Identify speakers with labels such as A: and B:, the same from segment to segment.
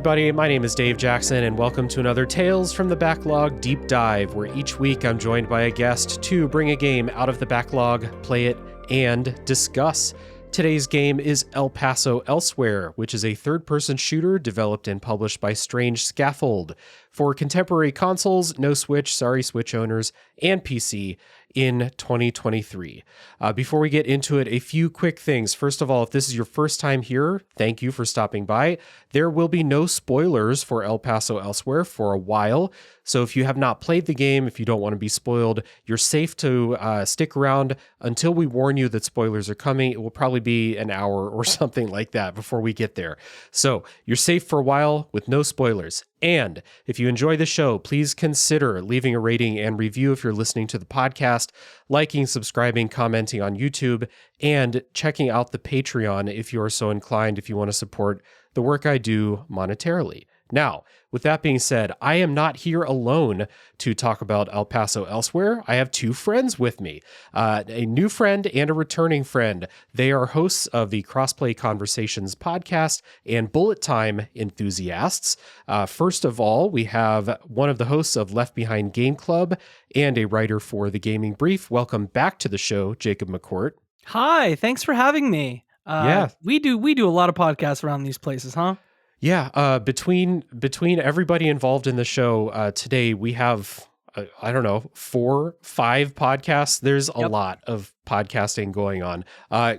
A: everybody. My name is Dave Jackson, and welcome to another Tales from the Backlog Deep Dive, where each week I'm joined by a guest to bring a game out of the backlog, play it, and discuss. Today's game is El Paso Elsewhere, which is a third-person shooter developed and published by Strange Scaffold for contemporary consoles, no Switch, sorry Switch owners, and PC in 2023. Before we get into it, a few quick things. First of all, if this is your first time here, thank you for stopping by. There will be no spoilers for El Paso Elsewhere for a while. So if you have not played the game, if you don't want to be spoiled, you're safe to stick around until we warn you that spoilers are coming. It will probably be an hour or something like that before we get there. So you're safe for a while with no spoilers. And if you enjoy the show, please consider leaving a rating and review if you're listening to the podcast, liking, subscribing, commenting on YouTube, and checking out the Patreon if you are so inclined, if you want to support the work I do monetarily. Now, with that being said, I am not here alone to talk about El Paso Elsewhere. I have two friends with me, a new friend and a returning friend. They are hosts of the Crossplay Conversations podcast and Bullet Time enthusiasts. First of all, we have one of the hosts of Left Behind Game Club and a writer for The Gaming Brief. Welcome back to the show, Jacob McCourt.
B: Hi, thanks for having me.
A: Yeah.
B: We do a lot of podcasts around these places, huh?
A: Yeah, between everybody involved in the show, today we have, 4-5 podcasts. There's a lot of podcasting going on.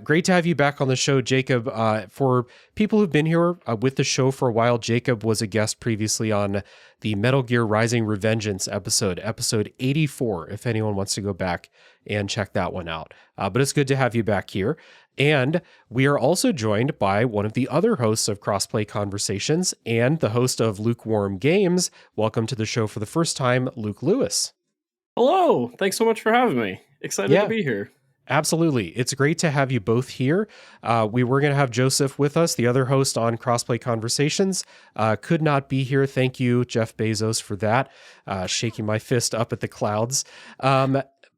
A: Great to have you back on the show, Jacob. For people who've been here with the show for a while, Jacob was a guest previously on the Metal Gear Rising Revengeance episode 84, if anyone wants to go back and check that one out. But it's good to have you back here. And we are also joined by one of the other hosts of Crossplay Conversations and the host of Lukewarm Games. Welcome to the show for the first time, Luke Lewis.
C: Hello. Thanks so much for having me. Excited to be here.
A: Absolutely. It's great to have you both here. We were going to have Joseph with us, the other host on Crossplay Conversations. Could not be here. Thank you, Jeff Bezos, for that. Shaking my fist up at the clouds.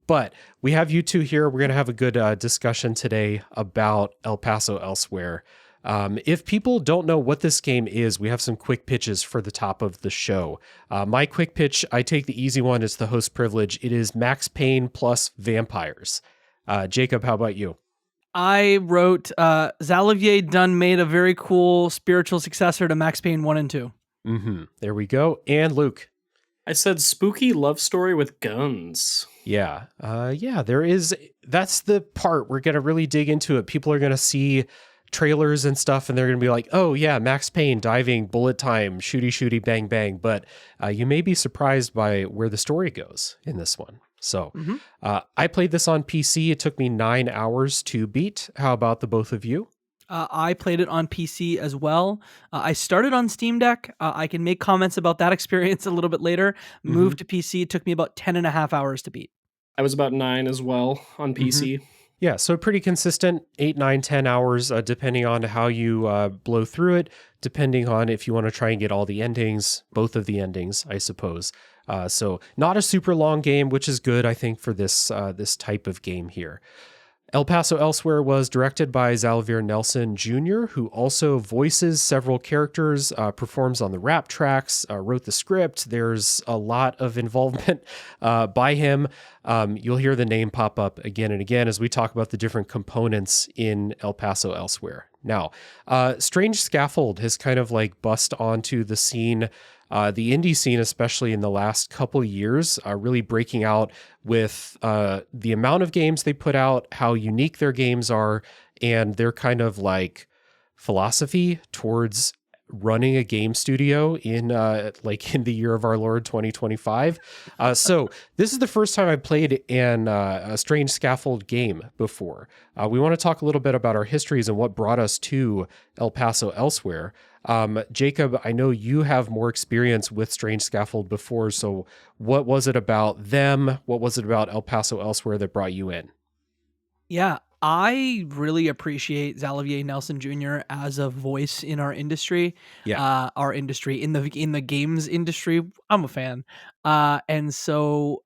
A: But we have you two here. We're going to have a good discussion today about El Paso Elsewhere. If people don't know what this game is, we have some quick pitches for the top of the show. My quick pitch, I take the easy one. It's the host privilege. It is Max Payne plus vampires. Jacob, how about you?
B: I wrote Xavier Dunn made a very cool spiritual successor to Max Payne 1 and 2.
A: Mm-hmm. There we go. And Luke?
C: I said spooky love story with guns.
A: Yeah. There is. That's the part we're going to really dig into it. People are going to see trailers and stuff, and they're going to be like, oh, yeah, Max Payne, diving, bullet time, shooty, bang, bang. But you may be surprised by where the story goes in this one. So I played this on PC. It took me 9 hours to beat. How about the both of you?
B: I played it on PC as well. I started on Steam Deck. I can make comments about that experience a little bit later. Moved to PC. It took me about 10 and a half hours to beat.
C: I was about 9 as well on PC.
A: Yeah, so pretty consistent, 8, 9, 10 hours, depending on how you blow through it, depending on if you want to try and get all the endings, both of the endings, I suppose. So not a super long game, which is good, I think, for this type of game here. El Paso Elsewhere was directed by Xavier Nelson Jr., who also voices several characters, performs on the rap tracks, wrote the script. There's a lot of involvement by him. You'll hear the name pop up again and again as we talk about the different components in El Paso Elsewhere. Now, Strange Scaffold has kind of like bust onto the scene, the indie scene, especially in the last couple years, really breaking out with the amount of games they put out, how unique their games are, and their kind of like philosophy towards running a game studio in the year of our Lord 2025. So this is the first time I played a Strange Scaffold game before. We want to talk a little bit about our histories and what brought us to El Paso Elsewhere. Jacob, I know you have more experience with Strange Scaffold before, so what was it about them? What was it about El Paso Elsewhere that brought you in?
B: Yeah, I really appreciate Xavier Nelson Jr. as a voice in our industry.
A: Yeah.
B: Our industry in the games industry. I'm a fan. And so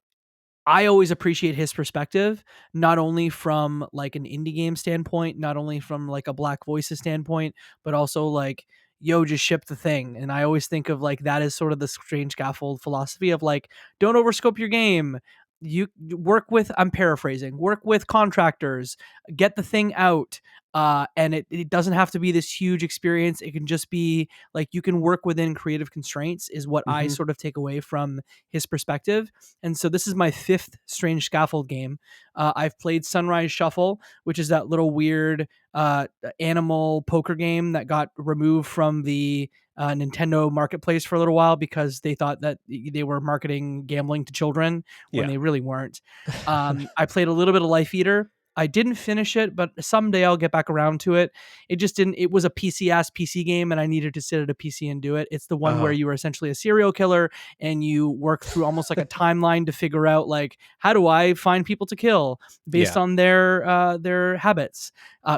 B: I always appreciate his perspective, not only from like an indie game standpoint, not only from like a Black Voices standpoint, but also like, yo, just ship the thing. And I always think of like that as sort of the strange Scaffold philosophy of like, don't overscope your game. You work with, I'm paraphrasing, work with contractors, get the thing out. And it doesn't have to be this huge experience. It can just be like you can work within creative constraints, is what I
A: Mm-hmm.
B: sort of take away from his perspective. And so this is my 5th Strange Scaffold game. I've played Sunrise Shuffle, which is that little weird animal poker game that got removed from the Nintendo marketplace for a little while because they thought that they were marketing gambling to children when
A: Yeah.
B: they really weren't. I played a little bit of Life Eater. I didn't finish it, but someday I'll get back around to it. It just didn't. It was a PC-ass PC game, and I needed to sit at a PC and do it. It's the one where you are essentially a serial killer, and you work through almost like a timeline to figure out like how do I find people to kill based
A: Yeah.
B: on their habits.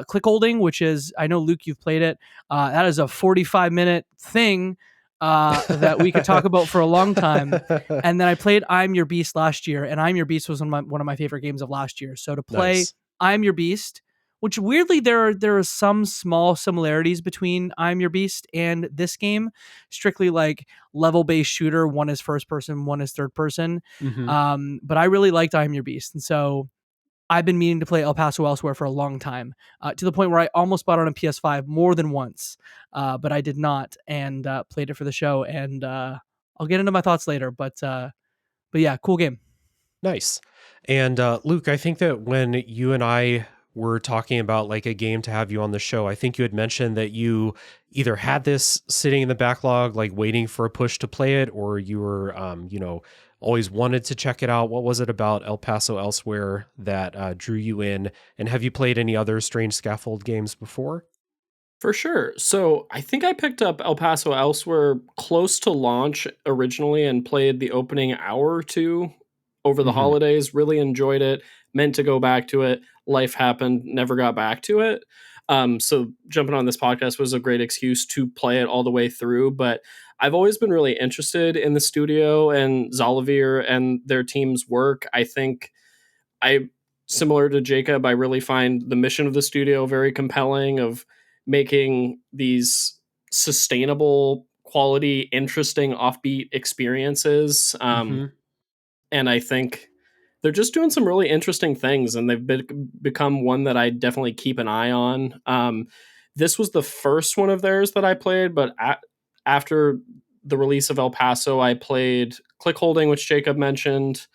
B: Click holding, which is, I know Luke, you've played it. That is a 45-minute thing that we could talk about for a long time. And then I played I'm Your Beast last year, and I'm Your Beast was one of my favorite games of last year. So to play
A: Nice.
B: I'm Your Beast, which weirdly there are some small similarities between I'm Your Beast and this game, strictly like level-based shooter. One is first person, one is third person.
A: Mm-hmm.
B: But I really liked I'm Your Beast, and so I've been meaning to play El Paso Elsewhere for a long time, to the point where I almost bought it on PS5 more than once, but I did not, and played it for the show. And I'll get into my thoughts later, but yeah, cool game.
A: Nice. And Luke, I think that when you and I were talking about like a game to have you on the show, I think you had mentioned that you either had this sitting in the backlog, like waiting for a push to play it, or you were, always wanted to check it out. What was it about El Paso Elsewhere that drew you in? And have you played any other Strange Scaffold games before?
C: For sure. So I think I picked up El Paso Elsewhere close to launch originally and played the opening hour or two over the
A: Mm-hmm.
C: holidays. Really enjoyed it. Meant to go back to it. Life happened. Never got back to it. So jumping on this podcast was a great excuse to play it all the way through. But I've always been really interested in the studio and Zolavir and their team's work. I think I, similar to Jacob, I really find the mission of the studio very compelling, of making these sustainable, quality, interesting, offbeat experiences.
A: Mm-hmm.
C: And I think they're just doing some really interesting things, and they've become one that I definitely keep an eye on. This was the first one of theirs that I played, but after the release of El Paso, I played Click Holding, which Jacob mentioned.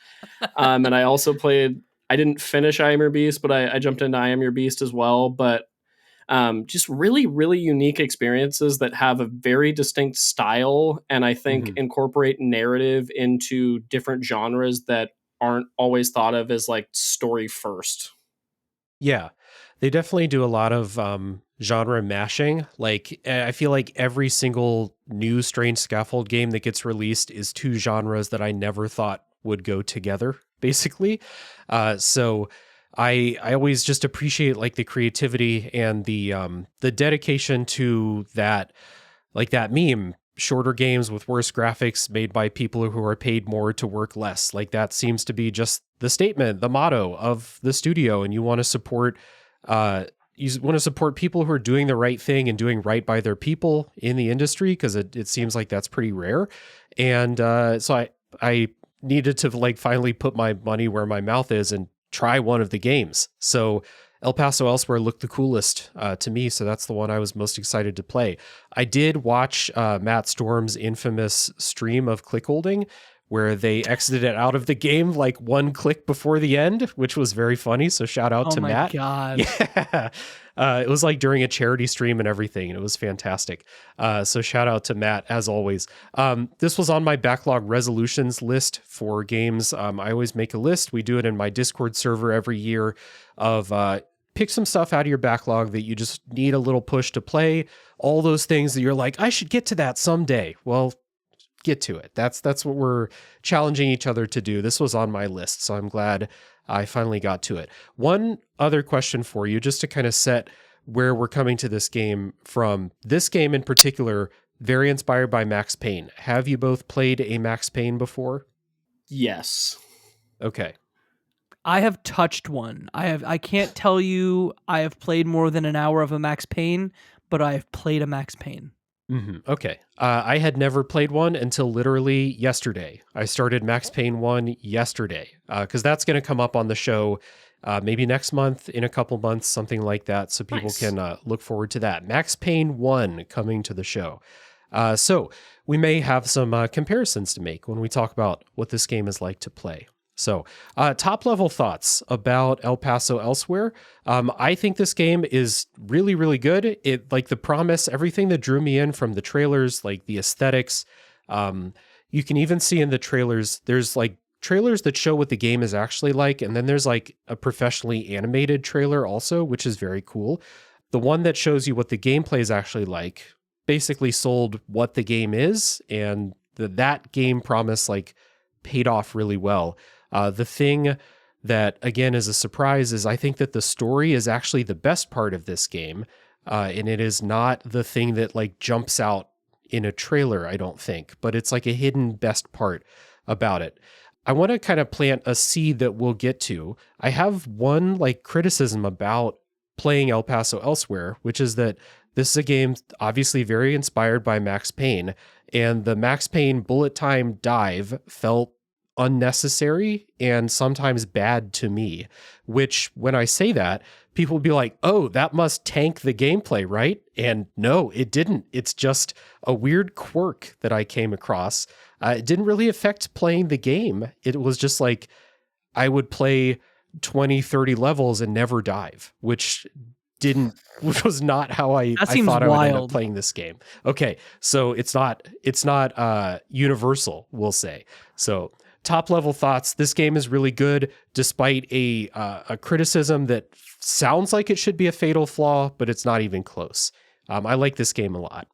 C: And I also played, I didn't finish I Am Your Beast, but I jumped into I Am Your Beast as well. But just really, really unique experiences that have a very distinct style, and I think
A: Mm-hmm.
C: incorporate narrative into different genres that aren't always thought of as like story first.
A: Yeah, they definitely do a lot of genre mashing. Like, I feel like every single new Strange Scaffold game that gets released is two genres that I never thought would go together, basically. So I always just appreciate like the creativity and the dedication to that, like that meme. Shorter games with worse graphics made by people who are paid more to work less. Like that seems to be just the statement, the motto of the studio. And you want to support, people who are doing the right thing and doing right by their people in the industry, because it seems like that's pretty rare. And so I needed to like finally put my money where my mouth is and try one of the games. So El Paso Elsewhere looked the coolest to me, so that's the one I was most excited to play. I did watch Matt Storm's infamous stream of Click Holding, where they exited it out of the game like one click before the end, which was very funny. So shout out
B: Oh
A: to
B: my
A: Matt.
B: God.
A: Yeah. It was like during a charity stream and everything, and it was fantastic. So shout out to Matt as always. This was on my backlog resolutions list for games. I always make a list. We do it in my Discord server every year of pick some stuff out of your backlog that you just need a little push to play. All those things that you're like, I should get to that someday. Well, get to it. That's what we're challenging each other to do. This was on my list, so I'm glad I finally got to it. One other question for you, just to kind of set where we're coming to this game from. This game in particular, very inspired by Max Payne. Have you both played a Max Payne before?
C: Yes.
A: Okay.
B: I have touched one. I can't tell you I have played more than an hour of a Max Payne, but I have played a Max Payne.
A: Okay. I had never played one until literally yesterday. I started Max Payne 1 yesterday because that's going to come up on the show maybe next month, in a couple months, something like that. So people
C: Nice.
A: can look forward to that. Max Payne 1 coming to the show. So we may have some comparisons to make when we talk about what this game is like to play. So, top level thoughts about El Paso Elsewhere. I think this game is really, really good. It, like the promise, everything that drew me in from the trailers, like the aesthetics. You can even see in the trailers, there's like trailers that show what the game is actually like. And then there's like a professionally animated trailer also, which is very cool. The one that shows you what the gameplay is actually like basically sold what the game is. And that game promise like paid off really well. The thing that, again, is a surprise is I think that the story is actually the best part of this game. And it is not the thing that like jumps out in a trailer, I don't think, but it's like a hidden best part about it. I want to kind of plant a seed that we'll get to. I have one like criticism about playing El Paso Elsewhere, which is that this is a game obviously very inspired by Max Payne, and the Max Payne bullet time dive felt unnecessary and sometimes bad to me, which when I say that, people will be like, oh, that must tank the gameplay, right? And no, it didn't. It's just a weird quirk that I came across. It didn't really affect playing the game. It was just like I would play 20, 30 levels and never dive, which was not how I thought I would end up playing this game. Okay, so it's not universal, we'll say. So top level thoughts. This game is really good, despite a criticism that sounds like it should be a fatal flaw, but it's not even close. I like this game a lot.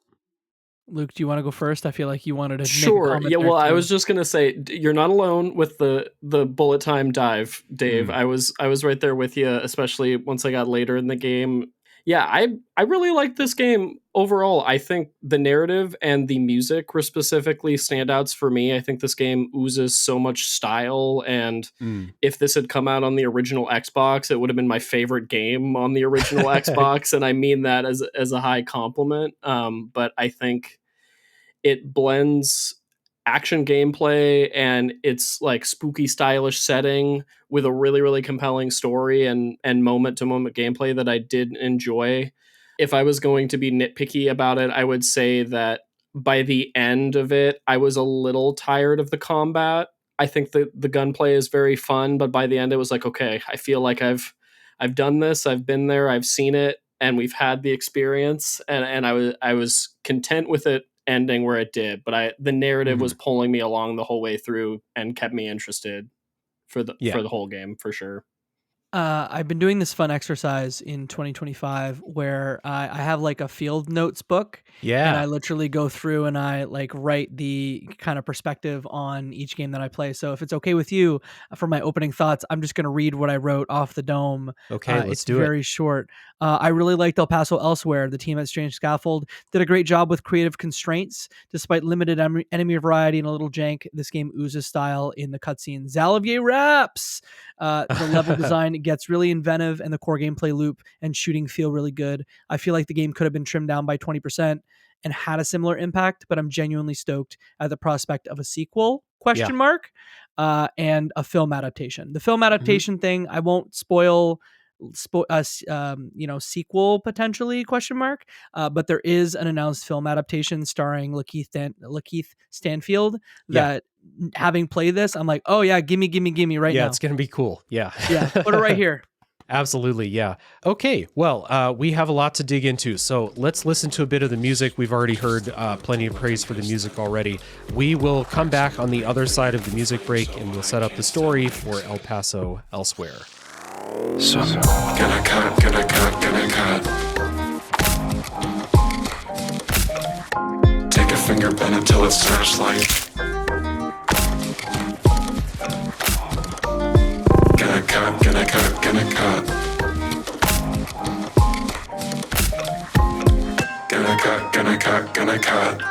B: Luke, do you want to go first? I feel like you wanted to.
C: Sure.
B: Make a
C: yeah. Well,
B: too.
C: I was just gonna say you're not alone with the bullet time dive, Dave. I was right there with you, especially once I got later in the game. Yeah, I really like this game overall. I think the narrative and the music were specifically standouts for me. I think this game oozes so much style, and if this had come out on the original Xbox, it would have been my favorite game on the original Xbox, and I mean that as a high compliment. But I think it blends action gameplay and its like spooky stylish setting with a really, really compelling story and moment to moment gameplay that I did enjoy. If I was going to be nitpicky about it, I would say that by the end of it, I was a little tired of the combat. I think the gunplay is very fun, but by the end it was like, okay, I feel like I've done this, I've been there, I've seen it, and we've had the experience, and I was content with it ending where it did, but the narrative was pulling me along the whole way through and kept me interested for the whole game for sure.
B: I've been doing this fun exercise in 2025 where I have like a field notes book.
A: Yeah.
B: And I literally go through and I like write the kind of perspective on each game that I play. So if it's okay with you, for my opening thoughts, I'm just going to read what I wrote off the dome.
A: Okay, let's do it.
B: It's very short. I really liked El Paso Elsewhere. The team at Strange Scaffold did a great job with creative constraints. Despite limited enemy variety and a little jank, this game oozes style in the cutscene. Xalavier raps! The level design gets really inventive, and the core gameplay loop and shooting feel really good. I feel like the game could have been trimmed down by 20% and had a similar impact, but I'm genuinely stoked at the prospect of a sequel, ? And a film adaptation. The film adaptation thing, I won't spoil sequel potentially ? But there is an announced film adaptation starring Lakeith Stanfield that having played this, I'm like, oh yeah, gimme right now.
A: Yeah, it's gonna be cool. Yeah.
B: Put it right here.
A: Absolutely, yeah. Okay, well, we have a lot to dig into, so let's listen to a bit of the music. We've already heard plenty of praise for the music already. We will come back on the other side of the music break, and we'll set up the story for El Paso Elsewhere.
D: So, gonna cut. Take a finger pen until it starts like. Gonna cut. Gonna cut.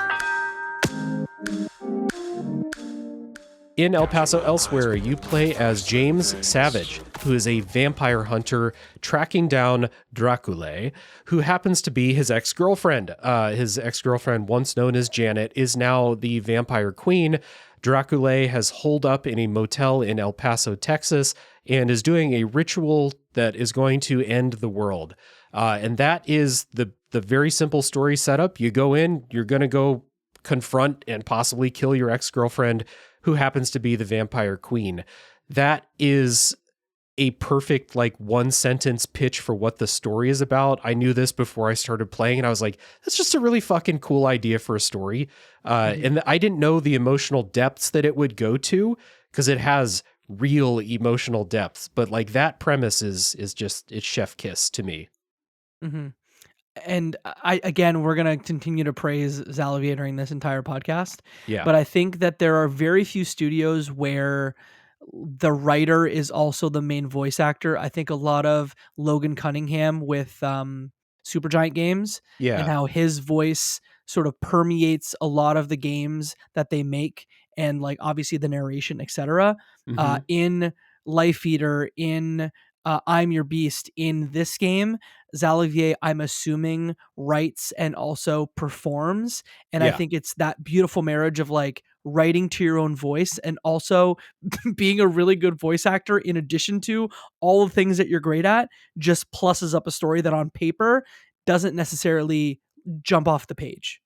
A: In El Paso Elsewhere, you play as James Savage. who is a vampire hunter tracking down Draculae, who happens to be his ex-girlfriend. His ex-girlfriend, once known as Janet, is now the vampire queen. Draculae has holed up in a motel in El Paso, Texas, and is doing a ritual that is going to end the world. And that is the very simple story setup. You go in, you're going to go confront and possibly kill your ex-girlfriend, who happens to be the vampire queen. That is a perfect, like, one sentence pitch for what the story is about. I knew this before I started playing, and I was like, that's just a really fucking cool idea for a story. And I didn't know the emotional depths that it would go to, because it has real emotional depths. But like, that premise is just, it's chef kiss to me.
B: Mm-hmm. And we're going to continue to praise Xalavier during this entire podcast.
A: Yeah.
B: But I think that there are very few studios where the writer is also the main voice actor. I think a lot of Logan Cunningham with Supergiant Games,
A: Yeah.
B: and how his voice sort of permeates a lot of the games that they make, and like obviously the narration, etc.
A: Mhm.
B: In Life Eater, in I'm Your Beast, in this game, Xalavier, I'm assuming, writes and also performs. And I
A: Yeah.
B: think it's that beautiful marriage of like writing to your own voice and also being a really good voice actor, in addition to all the things that you're great at, just pluses up a story that on paper doesn't necessarily jump off the page.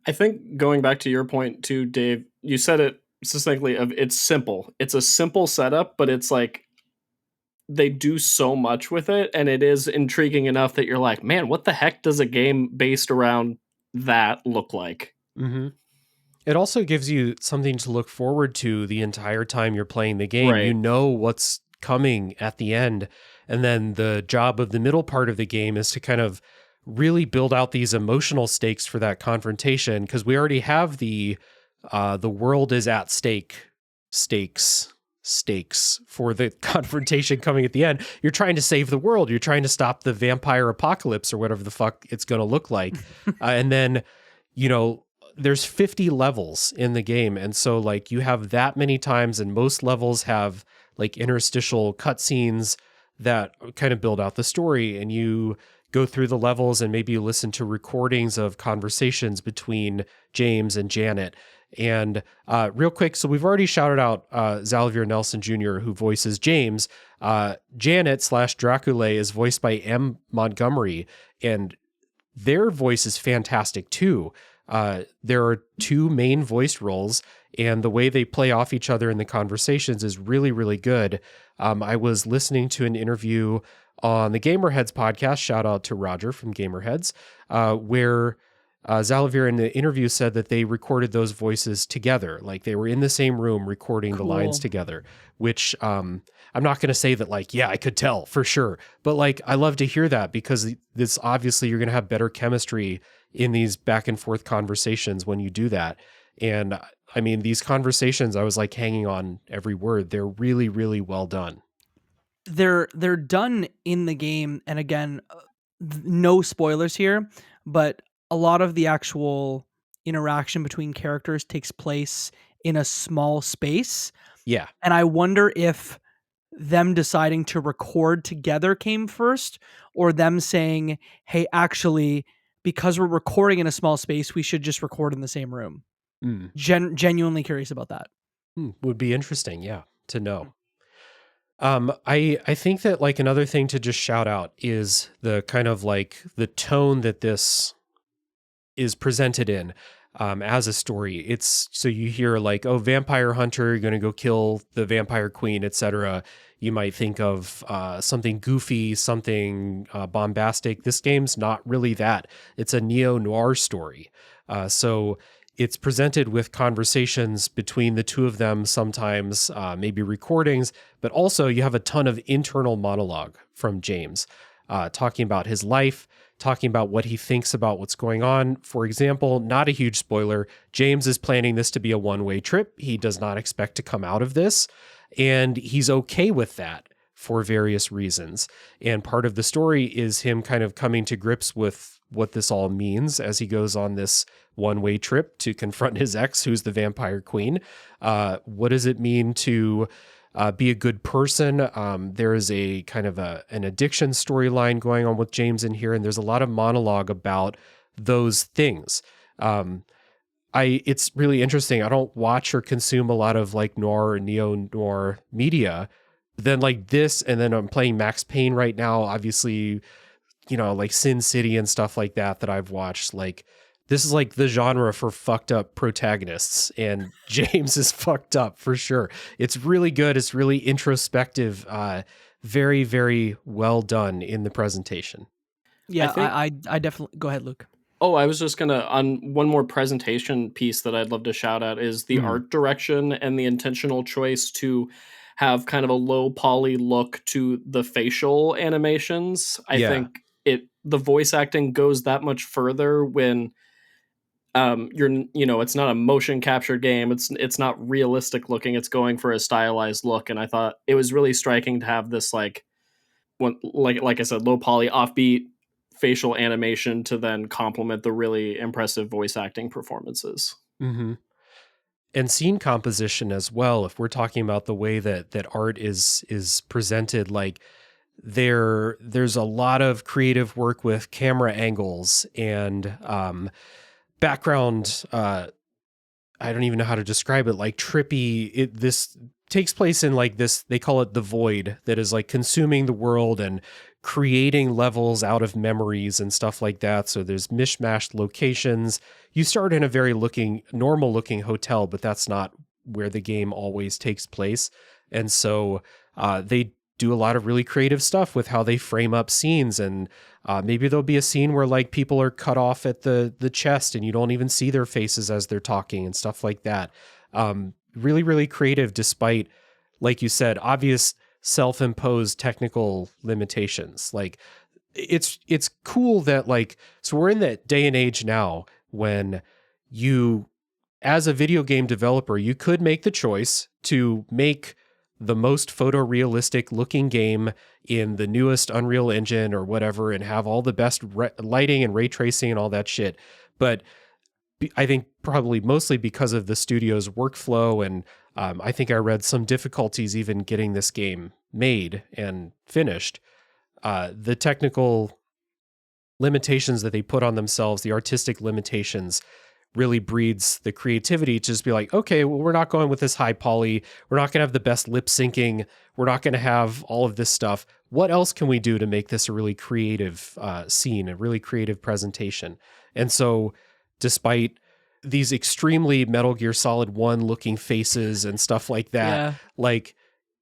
C: I think going back to your point too, Dave, you said it succinctly of it's simple. It's a simple setup, but it's like they do so much with it, and it is intriguing enough that you're like, man, what the heck does a game based around that look like?
A: Mm-hmm. It also gives you something to look forward to the entire time you're playing the game.
C: Right.
A: You know what's coming at the end. And then the job of the middle part of the game is to kind of really build out these emotional stakes for that confrontation, because we already have the world is at stakes for the confrontation coming at the end. You're trying to save the world. You're trying to stop the vampire apocalypse, or whatever the fuck it's going to look like. And then, you know, there's 50 levels in the game. And so like, you have that many times, and most levels have like interstitial cutscenes that kind of build out the story. And you go through the levels, and maybe you listen to recordings of conversations between James and Janet. And real quick, so we've already shouted out Xalavier Nelson Jr., who voices James. Janet / Draculae is voiced by M. Montgomery, and their voice is fantastic too. There are two main voice roles, and the way they play off each other in the conversations is really, really good. I was listening to an interview on the Gamerheads podcast, shout out to Roger from Gamerheads, where Xalavier in the interview said that they recorded those voices together. Like, they were in the same room recording the lines together, which I'm not going to say that like, yeah, I could tell for sure, but like, I love to hear that, because this obviously you're going to have better chemistry in these back and forth conversations when you do that. And I mean, these conversations, I was like hanging on every word. They're really, really well done.
B: They're done in the game, and again, no spoilers here, but a lot of the actual interaction between characters takes place in a small space.
A: Yeah.
B: And I wonder if them deciding to record together came first, or them saying, hey, actually, because we're recording in a small space, we should just record in the same room. Genuinely curious about that.
A: Would be interesting, yeah, to know. I think that like another thing to just shout out is the kind of like the tone that this is presented in as a story. It's so you hear like, oh, vampire hunter, you're going to go kill the vampire queen, etc. You might think of something goofy, something bombastic. This game's not really that. It's a neo-noir story. So it's presented with conversations between the two of them, sometimes maybe recordings, but also you have a ton of internal monologue from James, talking about his life, talking about what he thinks about what's going on. For example, not a huge spoiler, James is planning this to be a one-way trip. He does not expect to come out of this, and he's okay with that for various reasons. And part of the story is him kind of coming to grips with what this all means as he goes on this one-way trip to confront his ex, who's the vampire queen. What does it mean to be a good person. There is a kind of an addiction storyline going on with James in here, and there's a lot of monologue about those things. It's really interesting. I don't watch or consume a lot of like noir or neo-noir media. Then like this, and then I'm playing Max Payne right now, obviously, like Sin City and stuff like that I've watched. Like, this is like the genre for fucked up protagonists, and James is fucked up for sure. It's really good. It's really introspective. Very, very well done in the presentation.
B: Yeah, I definitely go ahead, Luke.
C: Oh, I was just gonna, on one more presentation piece that I'd love to shout out is the art direction and the intentional choice to have kind of a low poly look to the facial animations. I think the voice acting goes that much further when it's not a motion captured game. It's not realistic looking. It's going for a stylized look, and I thought it was really striking to have this like I said, low poly, offbeat facial animation to then complement the really impressive voice acting performances.
A: Mm-hmm. And scene composition as well. If we're talking about the way that art is presented, like there's a lot of creative work with camera angles and background. I don't even know how to describe it. Like trippy. This takes place in like this. They call it the void that is like consuming the world and creating levels out of memories and stuff like that. So there's mishmashed locations. You start in a very normal looking hotel, but that's not where the game always takes place. And so they do a lot of really creative stuff with how they frame up scenes. And maybe there'll be a scene where like people are cut off at the chest and you don't even see their faces as they're talking and stuff like that. Really, really creative, despite, like you said, obvious self-imposed technical limitations. Like it's cool that like, so we're in that day and age now when you, as a video game developer, you could make the choice to make the most photorealistic looking game in the newest Unreal Engine or whatever and have all the best lighting and ray tracing and all that shit. But I think probably mostly because of the studio's workflow, and I think I read some difficulties even getting this game made and finished. The technical limitations that they put on themselves, the artistic limitations, really breeds the creativity to just be like, okay, well, we're not going with this high poly. We're not going to have the best lip syncing. We're not going to have all of this stuff. What else can we do to make this a really creative scene, a really creative presentation? And so despite these extremely Metal Gear Solid 1 looking faces and stuff like that, like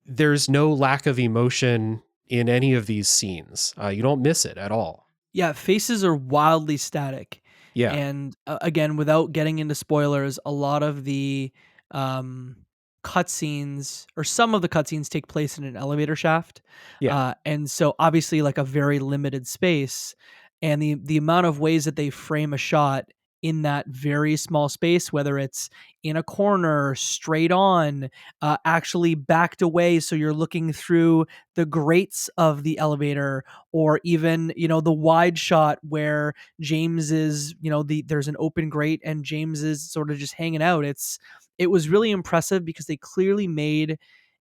A: there's no lack of emotion in any of these scenes. You don't miss it at all.
B: Yeah, faces are wildly static.
A: Yeah.
B: And again, without getting into spoilers, a lot of the cutscenes, or some of the cutscenes, take place in an elevator shaft.
A: Yeah.
B: And so obviously like a very limited space, and the amount of ways that they frame a shot in that very small space, whether it's in a corner, straight on, actually backed away so you're looking through the grates of the elevator, or even, the wide shot where James is, there's an open grate and James is sort of just hanging out. It was really impressive because they clearly made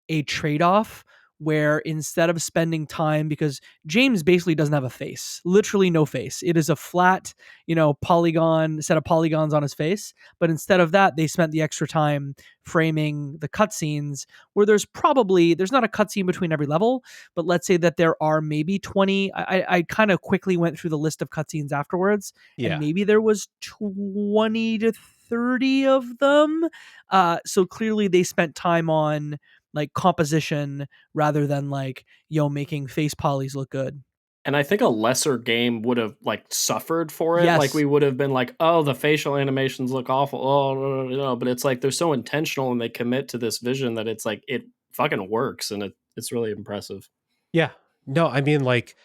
B: a trade-off where instead of spending time, because James basically doesn't have a face, literally no face. It is a flat, polygon, set of polygons on his face. But instead of that, they spent the extra time framing the cutscenes where there's not a cutscene between every level, but let's say that there are maybe 20. I kind of quickly went through the list of cutscenes afterwards, and maybe there was 20 to 30 of them. So clearly they spent time on like composition rather than like, making face polys look good.
C: And I think a lesser game would have like suffered for it.
B: Yes.
C: Like we would have been like, oh, the facial animations look awful. Oh, no. But it's like they're so intentional and they commit to this vision that it's like it fucking works, and it's really impressive.
A: Yeah. No, I mean, like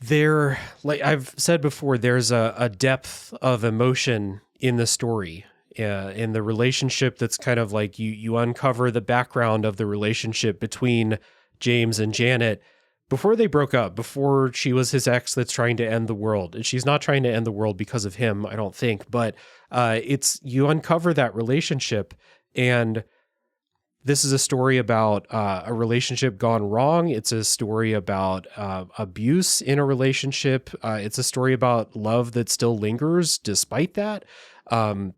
A: I've said before, there's a depth of emotion in the story. In the relationship that's kind of like you uncover the background of the relationship between James and Janet before they broke up, before she was his ex that's trying to end the world. And she's not trying to end the world because of him, I don't think, but you uncover that relationship, and this is a story about a relationship gone wrong. It's a story about abuse in a relationship. It's a story about love that still lingers despite that.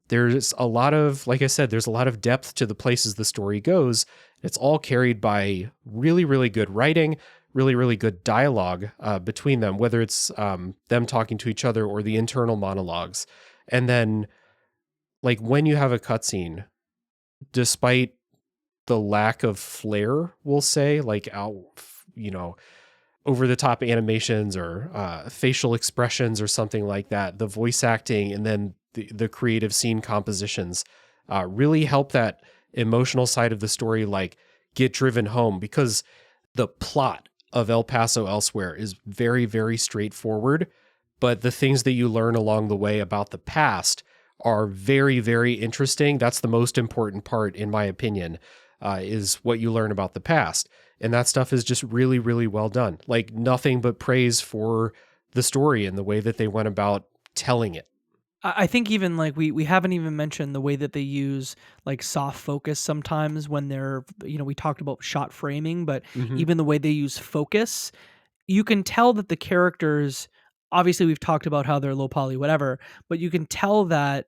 A: There's a lot of, like I said, there's a lot of depth to the places the story goes. It's all carried by really, really good writing, really, really good dialogue between them, whether it's them talking to each other or the internal monologues. And then, like, when you have a cutscene, despite the lack of flair, we'll say, like, over the top animations or facial expressions or something like that, the voice acting and then the creative scene compositions really help that emotional side of the story, like, get driven home, because the plot of El Paso Elsewhere is very, very straightforward, but the things that you learn along the way about the past are very, very interesting. That's the most important part, in my opinion, is what you learn about the past. And that stuff is just really, really well done. Like, nothing but praise for the story and the way that they went about telling it.
B: I think even like we haven't even mentioned the way that they use like soft focus sometimes when they're, we talked about shot framing, but even the way they use focus, you can tell that the characters, obviously we've talked about how they're low poly, whatever, but you can tell that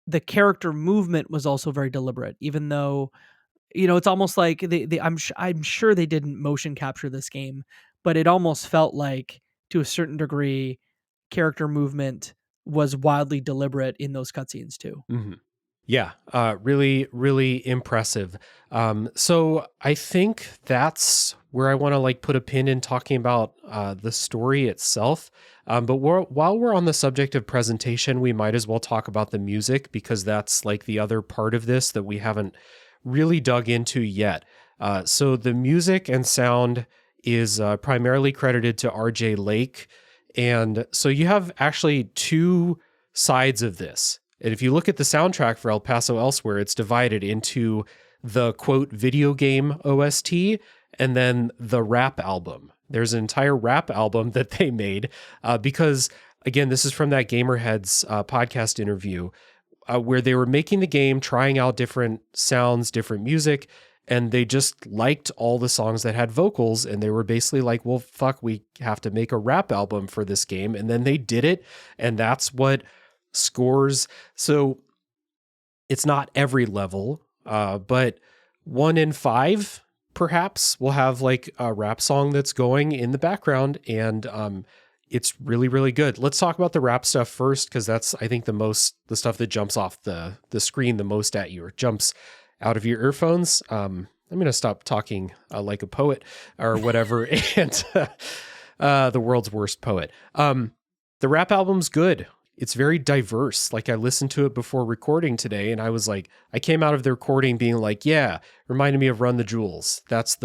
B: the character movement was also very deliberate, even though, it's almost like I'm sure they didn't motion capture this game, but it almost felt like, to a certain degree, character movement was wildly deliberate in those cutscenes too.
A: Mm-hmm. Yeah, really, really impressive. So I think that's where I want to like put a pin in talking about the story itself. But while we're on the subject of presentation, we might as well talk about the music, because that's like the other part of this that we haven't really dug into yet. So the music and sound is primarily credited to RJ Lake. And so you have actually two sides of this. And if you look at the soundtrack for El Paso Elsewhere, it's divided into the quote video game OST and then the rap album. There's an entire rap album that they made because, again, this is from that Gamerheads podcast interview where they were making the game, trying out different sounds, different music, and they just liked all the songs that had vocals, and they were basically like, well, fuck, we have to make a rap album for this game. And then they did it, and that's what scores. So it's not every level, but 1 in 5 perhaps will have like a rap song that's going in the background, and it's really, really good. Let's talk about the rap stuff first, because that's, I think, the stuff that jumps off the screen the most at you, or jumps out of your earphones. I'm going to stop talking like a poet or whatever, and the world's worst poet. The rap album's good. It's very diverse. Like, I listened to it before recording today, and I was like, I came out of the recording being like, yeah, reminded me of Run the Jewels. That's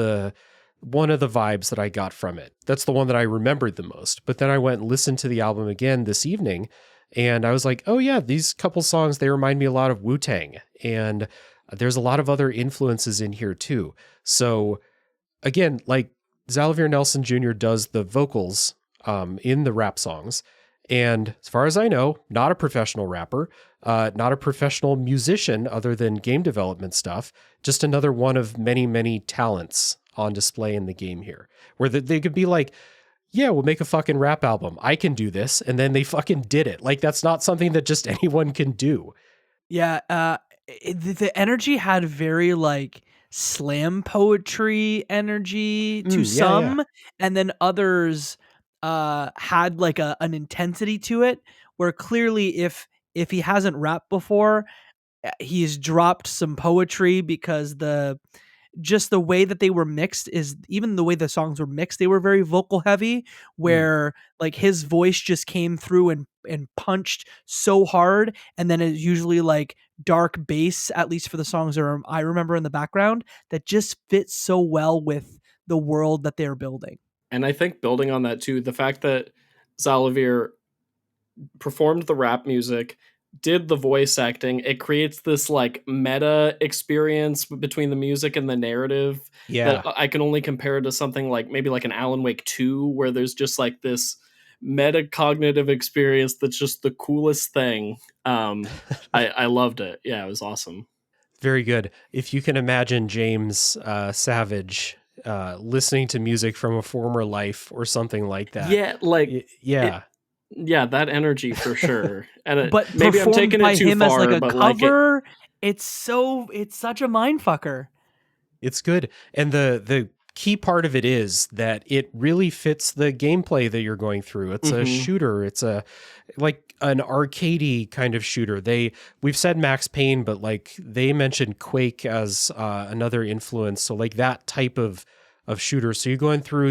A: one of the vibes that I got from it. That's the one that I remembered the most. But then I went and listened to the album again this evening, and I was like, oh yeah, these couple songs, they remind me a lot of Wu-Tang. And there's a lot of other influences in here too. So again, like, Xalavier Nelson Jr. does the vocals in the rap songs. And as far as I know, not a professional rapper, not a professional musician other than game development stuff, just another one of many, many talents on display in the game here, where they could be like, yeah, we'll make a fucking rap album. I can do this. And then they fucking did it. Like, that's not something that just anyone can do.
B: Yeah. The energy had very like slam poetry energy to some, and then others had like an intensity to it, where clearly if he hasn't rapped before, he's dropped some poetry, because the way that they were mixed, is even the way the songs were mixed, they were very vocal heavy, where like his voice just came through and punched so hard, and then it's usually like dark bass, at least for the songs that I remember in the background, that just fits so well with the world that they're building.
C: And I think, building on that too, the fact that Xalavier performed the rap music, did the voice acting, it creates this like meta experience between the music and the narrative that I can only compare to something like maybe like an Alan Wake 2, where there's just like this metacognitive experience that's just the coolest thing. I loved it. Yeah, it was awesome.
A: Very good. If you can imagine James Savage listening to music from a former life or something like that.
C: Yeah, like
A: yeah.
C: Yeah, that energy for sure. And
B: But
C: maybe I'm
B: performed
C: taking
B: by
C: it too
B: him
C: far,
B: as like a
C: but
B: cover, it's such a mind fucker.
A: It's good. And the key part of it is that it really fits the gameplay that you're going through. It's a shooter. It's like an arcadey kind of shooter. We've said Max Payne, but like they mentioned Quake as another influence. So like that type of shooter. So you're going through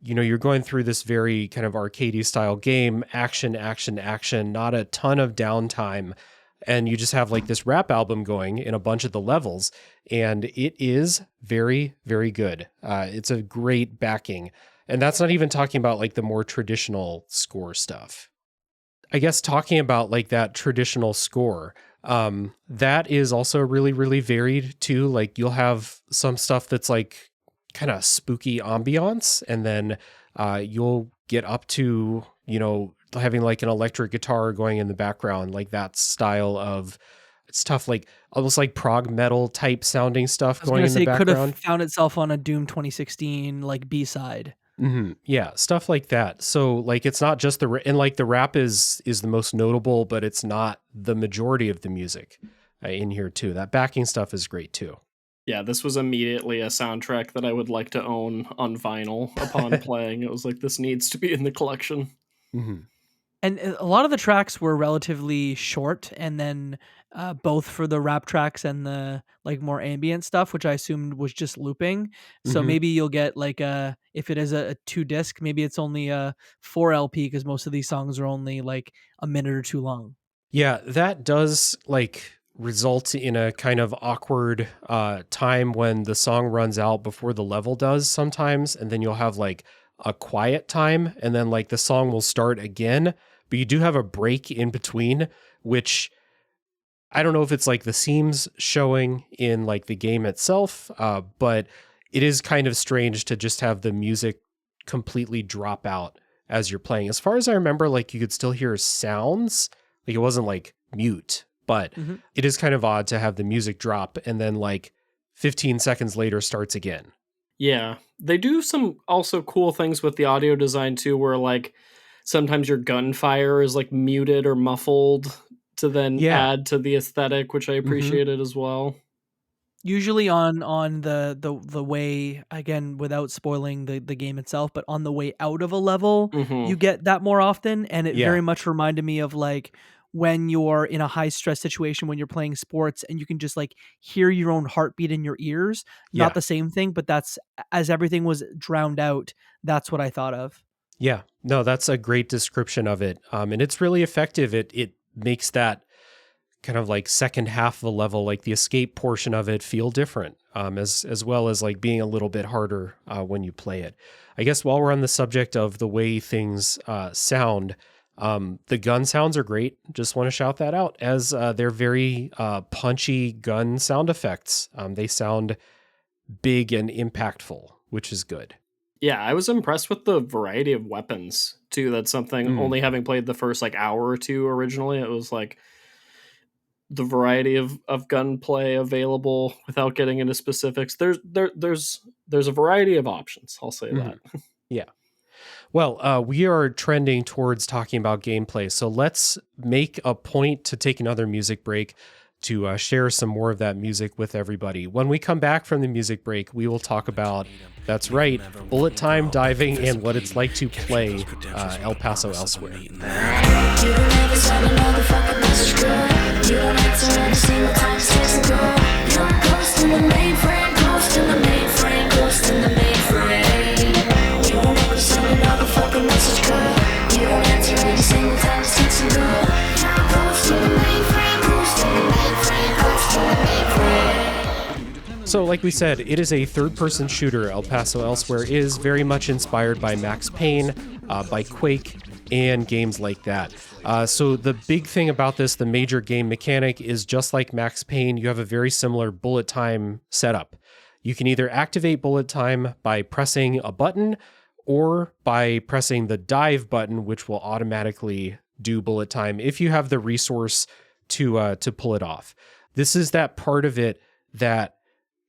A: you're going through this very kind of arcadey style game, action, action, action, not a ton of downtime. And you just have like this rap album going in a bunch of the levels. And it is very, very good. It's a great backing. And that's not even talking about like the more traditional score stuff. I guess talking about like that traditional score, that is also really, really varied too. Like you'll have some stuff that's like kind of spooky ambiance, and then you'll get up to, having like an electric guitar going in the background, like that style of stuff, like almost like prog metal type sounding stuff going in the background.
B: Could have found itself on a Doom 2016 like B-side.
A: Mm-hmm. Yeah, stuff like that. So like it's not just and like the rap is the most notable, but it's not the majority of the music in here too. That backing stuff is great too.
C: Yeah, this was immediately a soundtrack that I would like to own on vinyl upon playing. It was like, this needs to be in the collection.
A: Mm-hmm.
B: And a lot of the tracks were relatively short, and then both for the rap tracks and the like more ambient stuff, which I assumed was just looping. So maybe you'll get like if it is a 2-disc, maybe it's only a 4 LP, because most of these songs are only like a minute or two long.
A: Yeah, that does like result in a kind of awkward time when the song runs out before the level does sometimes, and then you'll have like a quiet time, and then like the song will start again, but you do have a break in between, which I don't know if it's like the seams showing in like the game itself, but it is kind of strange to just have the music completely drop out as you're playing. As far as I remember, like you could still hear sounds, like it wasn't like mute, but it is kind of odd to have the music drop and then like 15 seconds later starts again.
C: Yeah, they do some also cool things with the audio design too, where like sometimes your gunfire is like muted or muffled to then add to the aesthetic, which I appreciated as well.
B: Usually on the way, again, without spoiling the game itself, but on the way out of a level, you get that more often, and it very much reminded me of like when you're in a high stress situation when you're playing sports and you can just like hear your own heartbeat in your ears. Not the same thing, but that's, as everything was drowned out, that's what I thought of.
A: Yeah, no, that's a great description of it. And it's really effective. It makes that kind of like second half of a level, like the escape portion of it, feel different, as well as like being a little bit harder when you play it. I guess while we're on the subject of the way things sound, the gun sounds are great. Just want to shout that out, as they're very punchy gun sound effects. They sound big and impactful, which is good.
C: Yeah, I was impressed with the variety of weapons too. That's something, only having played the first like hour or two originally, it was like the variety of gunplay available without getting into specifics. There's a variety of options. I'll say that.
A: Yeah. Well, we are trending towards talking about gameplay, so let's make a point to take another music break to share some more of that music with everybody. When we come back from the music break, we will talk about, that's right, bullet time diving and what it's like to play El Paso Elsewhere. So like we said, it is a third-person shooter. El Paso Elsewhere is very much inspired by Max Payne, by Quake, and games like that. So the big thing about this, the major game mechanic, is just like Max Payne, you have a very similar bullet time setup. You can either activate bullet time by pressing a button or by pressing the dive button, which will automatically do bullet time if you have the resource to pull it off. This is that part of it that,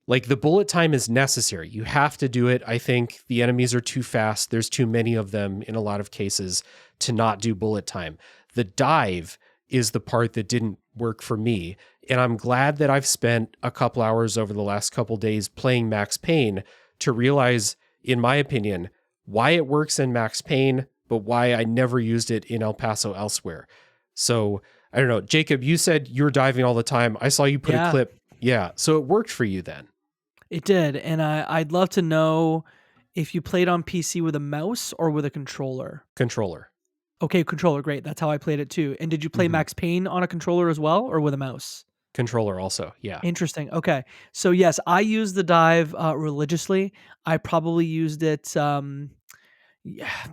A: like, the bullet time is necessary. You have to do it. I think the enemies are too fast. There's too many of them in a lot of cases to not do bullet time. The dive is the part that didn't work for me. And I'm glad that I've spent a couple hours over the last couple days playing Max Payne to realize, in my opinion, why it works in Max Payne, but why I never used it in El Paso elsewhere. So I don't know. Jacob, you said you're diving all the time. I saw you put a clip. Yeah. So it worked for you then.
B: It did. And I'd love to know if you played on PC with a mouse or with a controller.
A: Controller.
B: Okay, controller. Great. That's how I played it too. And did you play Max Payne on a controller as well or with a mouse?
A: Controller also. Yeah.
B: Interesting. Okay. So yes, I use the dive religiously. I probably used it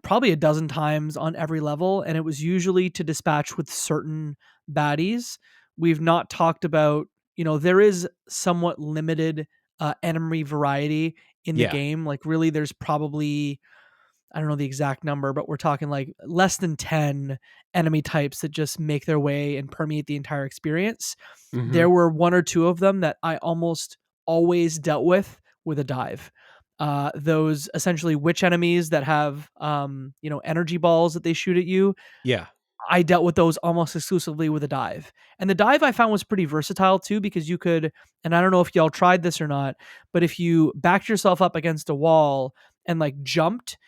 B: probably a dozen times on every level. And it was usually to dispatch with certain baddies. We've not talked about, there is somewhat limited enemy variety in the game. Like really there's probably, I don't know the exact number, but we're talking like less than 10 enemy types that just make their way and permeate the entire experience. There were one or two of them that I almost always dealt with a dive. Those essentially witch enemies that have, energy balls that they shoot at you.
A: Yeah.
B: I dealt with those almost exclusively with a dive. And the dive I found was pretty versatile too, because you could, and I don't know if y'all tried this or not, but if you backed yourself up against a wall and like jumped,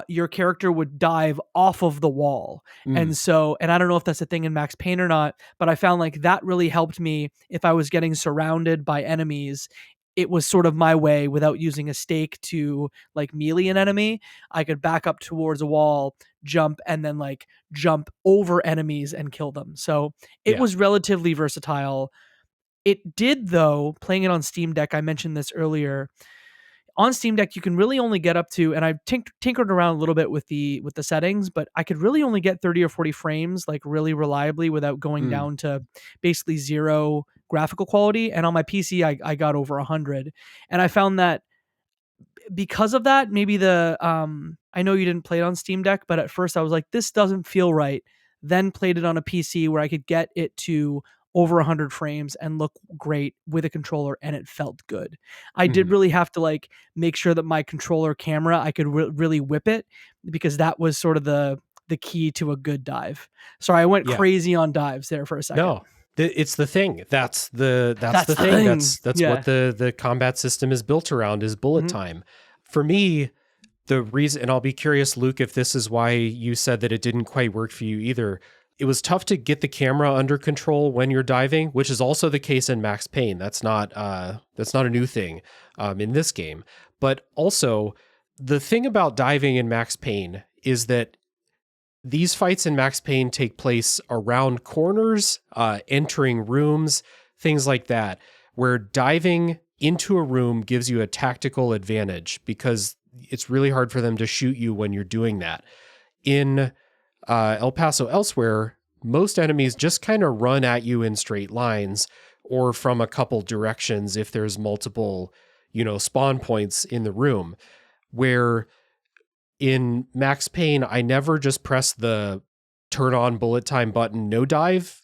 B: your character would dive off of the wall. And so, and I don't know if that's a thing in Max Payne or not, but I found like that really helped me if I was getting surrounded by enemies. It was sort of my way without using a stake to like melee an enemy. I could back up towards a wall, jump, and then like jump over enemies and kill them. So it was relatively versatile. It did though, playing it on Steam Deck, I mentioned this earlier. On Steam Deck, you can really only get up to, and I've tinkered around a little bit with the settings, but I could really only get 30 or 40 frames, like really reliably without going down to basically zero graphical quality. And on my PC, I got over 100. And I found that because of that, maybe I know you didn't play it on Steam Deck, but at first I was like, this doesn't feel right. Then played it on a PC where I could get it to over 100 frames and look great with a controller, and it felt good. I did really have to like make sure that my controller camera, I could really whip it, because that was sort of the key to a good dive. Sorry, I went crazy on dives there for a second.
A: No, it's the thing. That's the thing. That's what the combat system is built around, is bullet time. For me, the reason, and I'll be curious, Luke, if this is why you said that it didn't quite work for you either. It was tough to get the camera under control when you're diving, which is also the case in Max Payne. That's not a new thing in this game. But also, the thing about diving in Max Payne is that these fights in Max Payne take place around corners, entering rooms, things like that, where diving into a room gives you a tactical advantage because it's really hard for them to shoot you when you're doing that. In El Paso elsewhere, most enemies just kind of run at you in straight lines or from a couple directions if there's multiple, spawn points in the room. Where in Max Payne, I never just press the turn on bullet time button, no dive,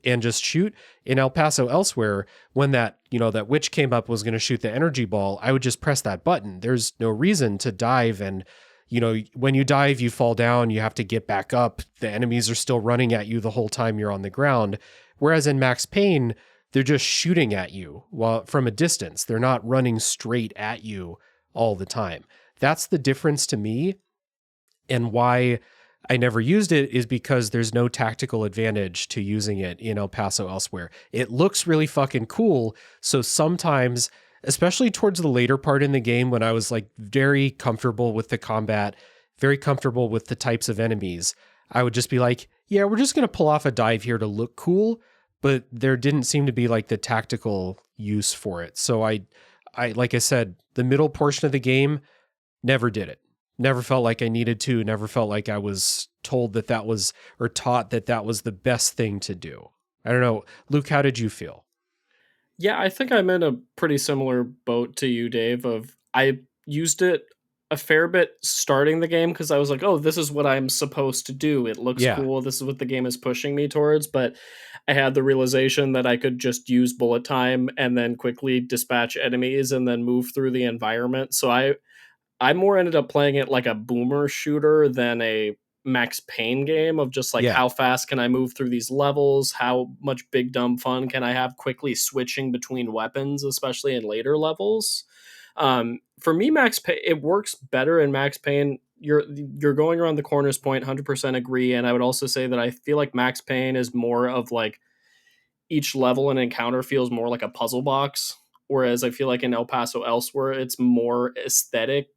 A: and just shoot. In El Paso elsewhere, when that witch came up was going to shoot the energy ball, I would just press that button. There's no reason to dive, and when you dive, you fall down, you have to get back up. The enemies are still running at you the whole time you're on the ground. Whereas in Max Payne, they're just shooting at you from a distance. They're not running straight at you all the time. That's the difference to me. And why I never used it is because there's no tactical advantage to using it in El Paso elsewhere. It looks really fucking cool. So sometimes, especially towards the later part in the game when I was like very comfortable with the combat, very comfortable with the types of enemies, I would just be like, yeah, we're just going to pull off a dive here to look cool. But there didn't seem to be like the tactical use for it. So I like I said, the middle portion of the game, never did it. Never felt like I needed to, never felt like I was told that was, or taught that was the best thing to do. I don't know. Luke, how did you feel?
C: Yeah, I think I'm in a pretty similar boat to you, Dave, I used it a fair bit starting the game because I was like, oh, this is what I'm supposed to do. It looks cool. This is what the game is pushing me towards. But I had the realization that I could just use bullet time and then quickly dispatch enemies and then move through the environment. So I more ended up playing it like a boomer shooter than a Max Payne game of just like how fast can I move through these levels? How much big dumb fun can I have quickly switching between weapons, especially in later levels? For me, Max Payne, it works better in Max Payne. You're going around the corners point, 100% agree. And I would also say that I feel like Max Payne is more of like each level and encounter feels more like a puzzle box. Whereas I feel like in El Paso Elsewhere, it's more aesthetic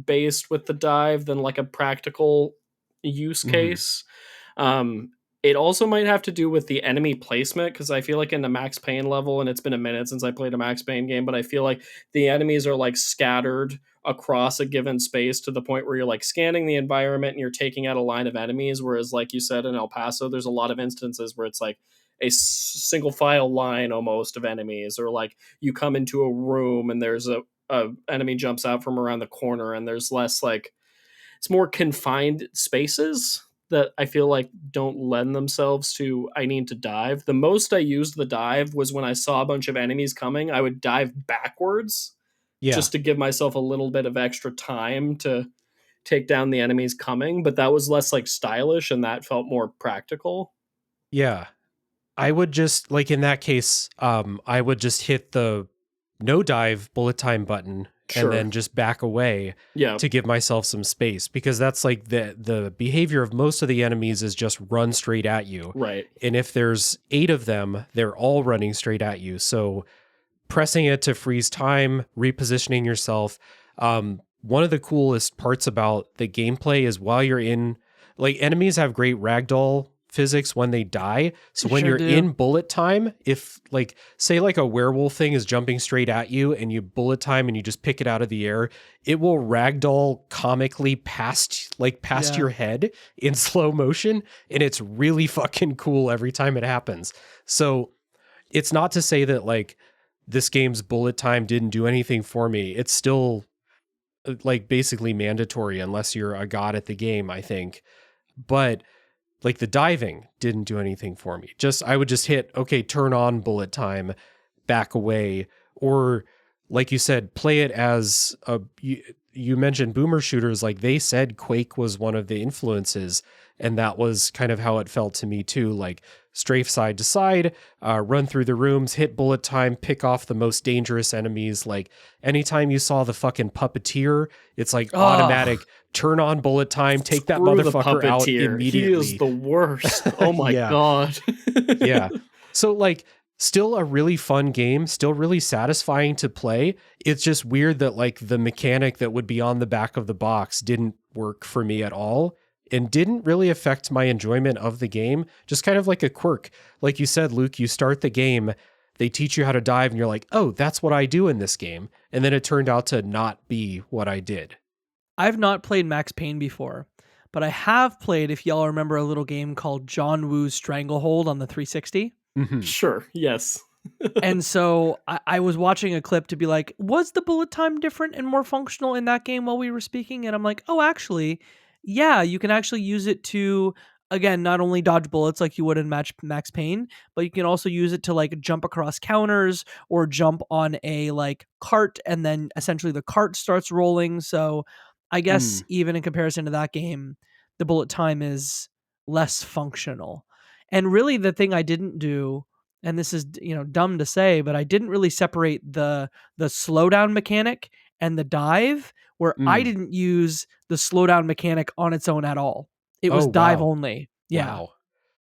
C: based with the dive than like a practical use case. It also might have to do with the enemy placement because I feel like in the Max Payne level, and it's been a minute since I played a Max Payne game, but I feel like the enemies are like scattered across a given space to the point where you're like scanning the environment and you're taking out a line of enemies. Whereas, like you said, in El Paso, there's a lot of instances where it's like a single file line almost of enemies, or like you come into a room and there's a enemy jumps out from around the corner and there's less like, it's more confined spaces that I feel like don't lend themselves to I need to dive. The most I used the dive was when I saw a bunch of enemies coming, I would dive backwards just to give myself a little bit of extra time to take down the enemies coming, but that was less like stylish and that felt more practical.
A: Yeah. I would just, like in that case, I would just hit the no dive bullet time button and then just back away to give myself some space, because that's like the behavior of most of the enemies is just run straight at you.
C: Right.
A: And if there's 8 of them, they're all running straight at you. So pressing it to freeze time, repositioning yourself. One of the coolest parts about the gameplay is while you're in, like, enemies have great ragdoll physics when they die. So when you're in bullet time, if like, say like a werewolf thing is jumping straight at you and you bullet time and you just pick it out of the air, it will ragdoll comically past your head in slow motion. And it's really fucking cool every time it happens. So it's not to say that like this game's bullet time didn't do anything for me. It's still like basically mandatory unless you're a god at the game, I think. But like the diving didn't do anything for me. I would just hit, okay, turn on bullet time, back away. Or like you said, play it as you mentioned boomer shooters. Like they said Quake was one of the influences. And that was kind of how it felt to me too. Like strafe side to side, run through the rooms, hit bullet time, pick off the most dangerous enemies. Like anytime you saw the fucking puppeteer, it's like automatic, turn on bullet time, take that motherfucker out immediately.
C: He is the worst. Oh my God.
A: Yeah. So like still a really fun game, still really satisfying to play. It's just weird that like the mechanic that would be on the back of the box didn't work for me at all. And didn't really affect my enjoyment of the game. Just kind of like a quirk. Like you said, Luke, you start the game, they teach you how to dive, and you're like, oh, that's what I do in this game. And then it turned out to not be what I did.
B: I've not played Max Payne before, but I have played, if y'all remember, a little game called John Woo's Stranglehold on the 360.
A: Mm-hmm.
C: Sure, yes.
B: And so I was watching a clip to be like, was the bullet time different and more functional in that game while we were speaking? And I'm like, oh, actually... yeah, you can actually use it to, again, not only dodge bullets like you would in Max Payne, but you can also use it to like jump across counters or jump on a like cart, and then essentially the cart starts rolling. So I guess even in comparison to that game, the bullet time is less functional. And really the thing I didn't do, and this is, dumb to say, but I didn't really separate the slowdown mechanic and the dive, where I didn't use the slowdown mechanic on its own at all. It was dive only. Yeah.
A: Wow.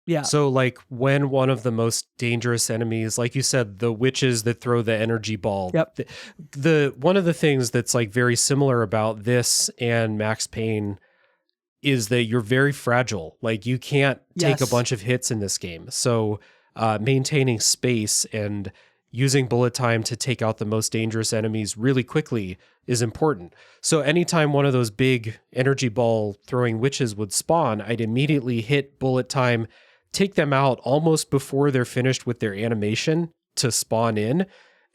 B: Yeah.
A: So like when one of the most dangerous enemies, like you said, the witches that throw the energy ball.
B: Yep.
A: The one of the things that's like very similar about this and Max Payne is that you're very fragile. Like you can't take a bunch of hits in this game. So maintaining space and using bullet time to take out the most dangerous enemies really quickly is important. So anytime one of those big energy ball throwing witches would spawn, I'd immediately hit bullet time, take them out almost before they're finished with their animation to spawn in.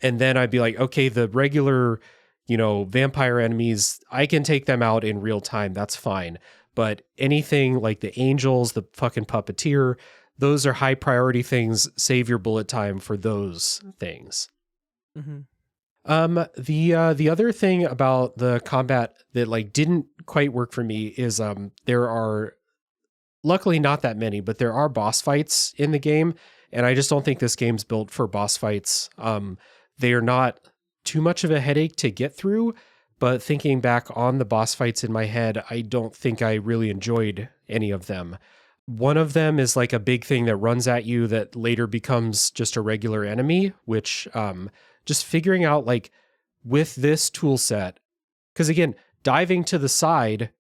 A: And then I'd be like, okay, the regular vampire enemies, I can take them out in real time. That's fine. But anything like the angels, the fucking puppeteer, those are high priority things. Save your bullet time for those things.
B: Mm-hmm.
A: The other thing about the combat that like didn't quite work for me is there are luckily not that many, but there are boss fights in the game, and I just don't think this game's built for boss fights. They are not too much of a headache to get through, but thinking back on the boss fights in my head, I don't think I really enjoyed any of them. One of them is like a big thing that runs at you that later becomes just a regular enemy, which just figuring out like with this tool set, because again, diving to the side,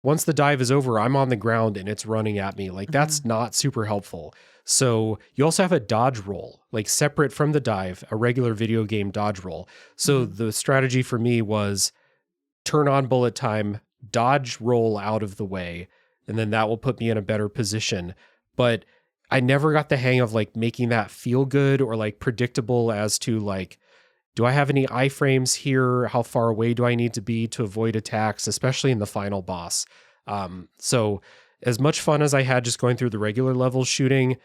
A: once the dive is over, I'm on the ground and it's running at me. Like that's not super helpful. So you also have a dodge roll, like separate from the dive, a regular video game dodge roll. So the strategy for me was turn on bullet time, dodge roll out of the way, and then that will put me in a better position. But I never got the hang of like making that feel good or like predictable as to like, do I have any iframes here? How far away do I need to be to avoid attacks, especially in the final boss? So as much fun as I had just going through the regular levels shooting,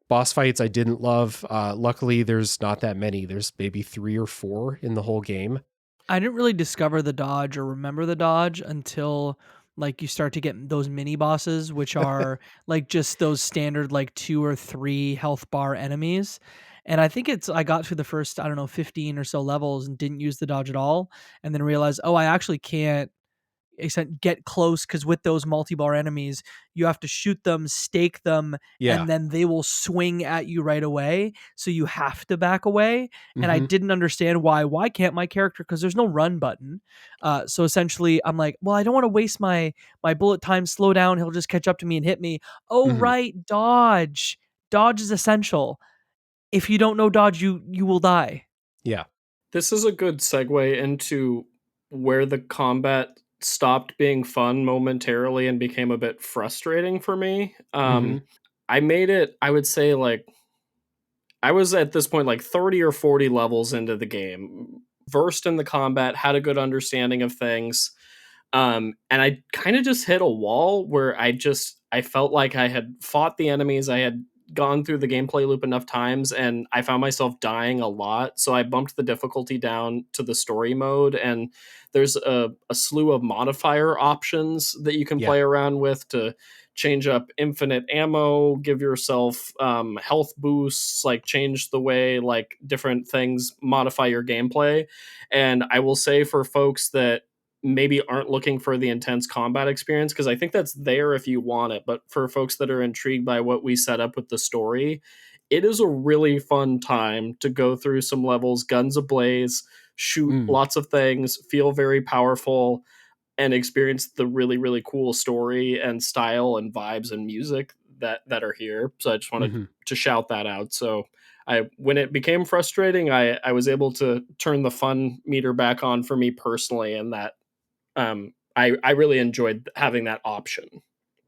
A: boss fights I didn't love. Luckily, there's not that many. There's maybe 3 or 4 in the whole game.
B: I didn't really discover the dodge or remember the dodge until like you start to get those mini bosses, which are like just those standard like 2 or 3 health bar enemies. And I think I got through the first, 15 or so levels and didn't use the dodge at all. And then realized, I actually can't get close, because with those multi-bar enemies, you have to shoot them, stake them, and then they will swing at you right away. So you have to back away. And I didn't understand why. Why can't my character? Because there's no run button. So essentially, I'm like, well, I don't want to waste my bullet time. Slow down. He'll just catch up to me and hit me. Oh, right, dodge. Dodge is essential. If you don't know dodge, you will die.
A: Yeah.
C: This is a good segue into where the combat stopped being fun momentarily and became a bit frustrating for me. I made it, I would say, like, I was at this point like 30 or 40 levels into the game, versed in the combat, had a good understanding of things. And I kind of just hit a wall where I felt like I had fought the enemies. I had gone through the gameplay loop enough times and I found myself dying a lot. So I bumped the difficulty down to the story mode, and there's a slew of modifier options that you can play around with to change up infinite ammo, give yourself health boosts, like change the way like different things modify your gameplay. And I will say, for folks that maybe aren't looking for the intense combat experience, because I think that's there if you want it, but for folks that are intrigued by what we set up with the story, it is a really fun time to go through some levels, guns ablaze, shoot lots of things, feel very powerful, and experience the really, really cool story and style and vibes and music that are here. So I just wanted to shout that out. So when it became frustrating, I was able to turn the fun meter back on for me personally, and that I really enjoyed having that option.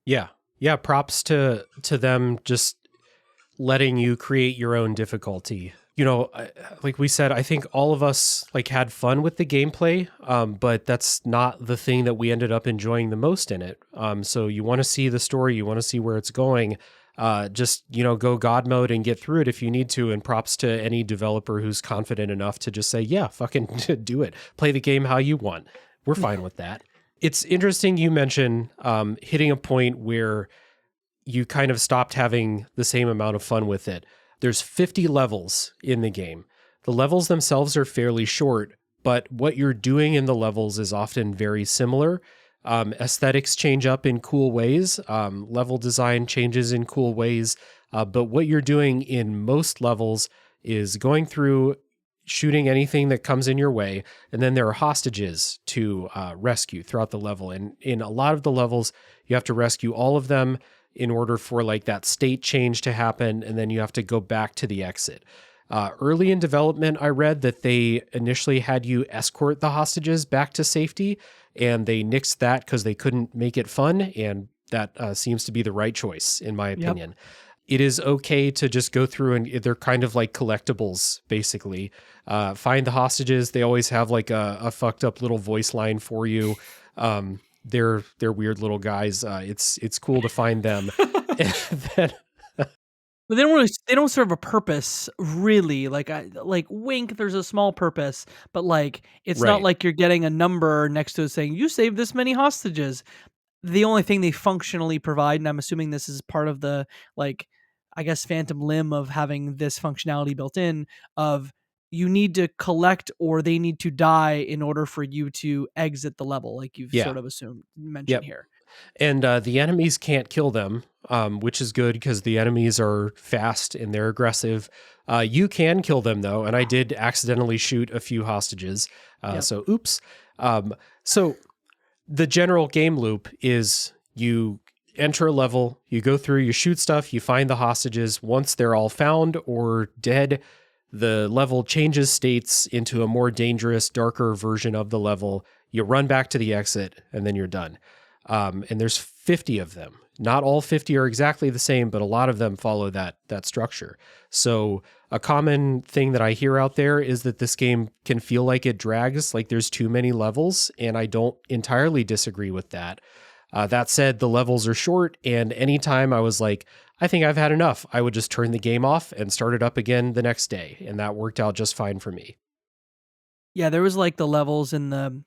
A: Yeah. Props to them just letting you create your own difficulty. Like we said, I think all of us like had fun with the gameplay, but that's not the thing that we ended up enjoying the most in it. So you want to see the story, you want to see where it's going. Just, go God mode and get through it if you need to. And props to any developer who's confident enough to just say, yeah, fucking do it. Play the game how you want. We're fine with that. It's interesting you mention hitting a point where you kind of stopped having the same amount of fun with it. There's 50 levels in the game. The levels themselves are fairly short, but what you're doing in the levels is often very similar. Aesthetics change up in cool ways. Level design changes in cool ways. But what you're doing in most levels is going through, shooting anything that comes in your way, and then there are hostages to rescue throughout the level. And in a lot of the levels, you have to rescue all of them in order for like that state change to happen, and then you have to go back to the exit. Early in development, I read that they initially had you escort the hostages back to safety, and they nixed that because they couldn't make it fun, and that seems to be the right choice, in my opinion. it is okay to just go through and they're kind of like collectibles, basically. Find the hostages. They always have like a fucked up little voice line for you. They're weird little guys. It's cool to find them.
B: But they don't serve a purpose really. Like wink, there's a small purpose, but like it's not
A: Right.
B: like you're getting a number next to it saying you saved this many hostages. The only thing they functionally provide, and I'm assuming this is part of the like, I guess, phantom limb of having this functionality built in, of you need to collect or they need to die in order for you to exit the level, like you've
A: Yeah.
B: sort of mentioned
A: Yep.
B: here.
A: And the enemies can't kill them, which is good because the enemies are fast and they're aggressive. You can kill them, though, and I did accidentally shoot a few hostages.
B: Yep.
A: So, oops. So the general game loop is you enter a level, you go through, you shoot stuff, you find the hostages. Once they're all found or dead, the level changes states into a more dangerous, darker version of the level. You run back to the exit, and then you're done. And there's 50 of them. Not all 50 are exactly the same, but a lot of them follow that structure. So a common thing that I hear out there is that this game can feel like it drags, like there's too many levels, and I don't entirely disagree with that. That said, the levels are short, and anytime I was like, I think I've had enough, I would just turn the game off and start it up again the next day, and that worked out just fine for me.
B: Yeah, there was like the levels in the,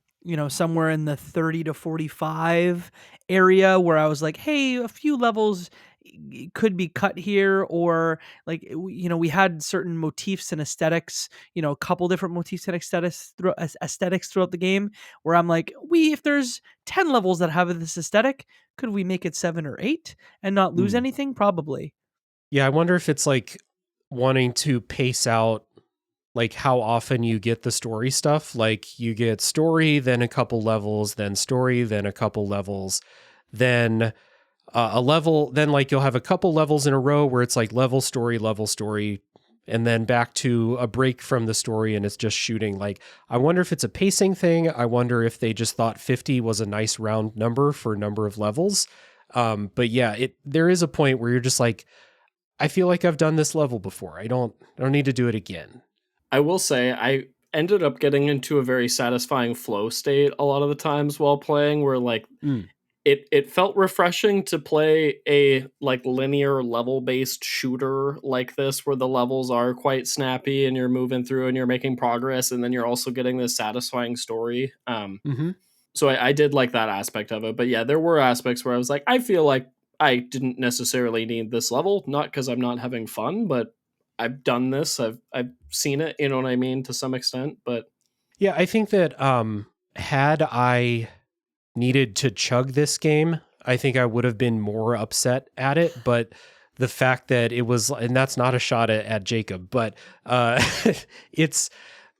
B: somewhere in the 30 to 45 area where I was like, hey, a few levels could be cut here, or like, we had certain motifs and aesthetics, a couple different motifs and aesthetics throughout the game where I'm like, if there's 10 levels that have this aesthetic, could we make it 7 or 8 and not lose anything? Probably.
A: Yeah, I wonder if it's like wanting to pace out like how often you get the story stuff. Like you get story, then a couple levels, then story, then a couple levels, then a level, then like you'll have a couple levels in a row where it's like level, story, and then back to a break from the story and it's just shooting. Like, I wonder if it's a pacing thing. I wonder if they just thought 50 was a nice round number for number of levels. But yeah, there is a point where you're just like, I feel like I've done this level before. I don't need to do it again.
C: I will say I ended up getting into a very satisfying flow state a lot of the times while playing, where like it felt refreshing to play a like linear level based shooter like this, where the levels are quite snappy and you're moving through and you're making progress, and then you're also getting this satisfying story. So I did like that aspect of it. But yeah, there were aspects where I was like, I feel like I didn't necessarily need this level, not because I'm not having fun, but I've done this. I've seen it, you know what I mean, to some extent. But
A: yeah, I think that had I needed to chug this game, I think I would have been more upset at it. But the fact that it was, and that's not a shot at Jacob, but it's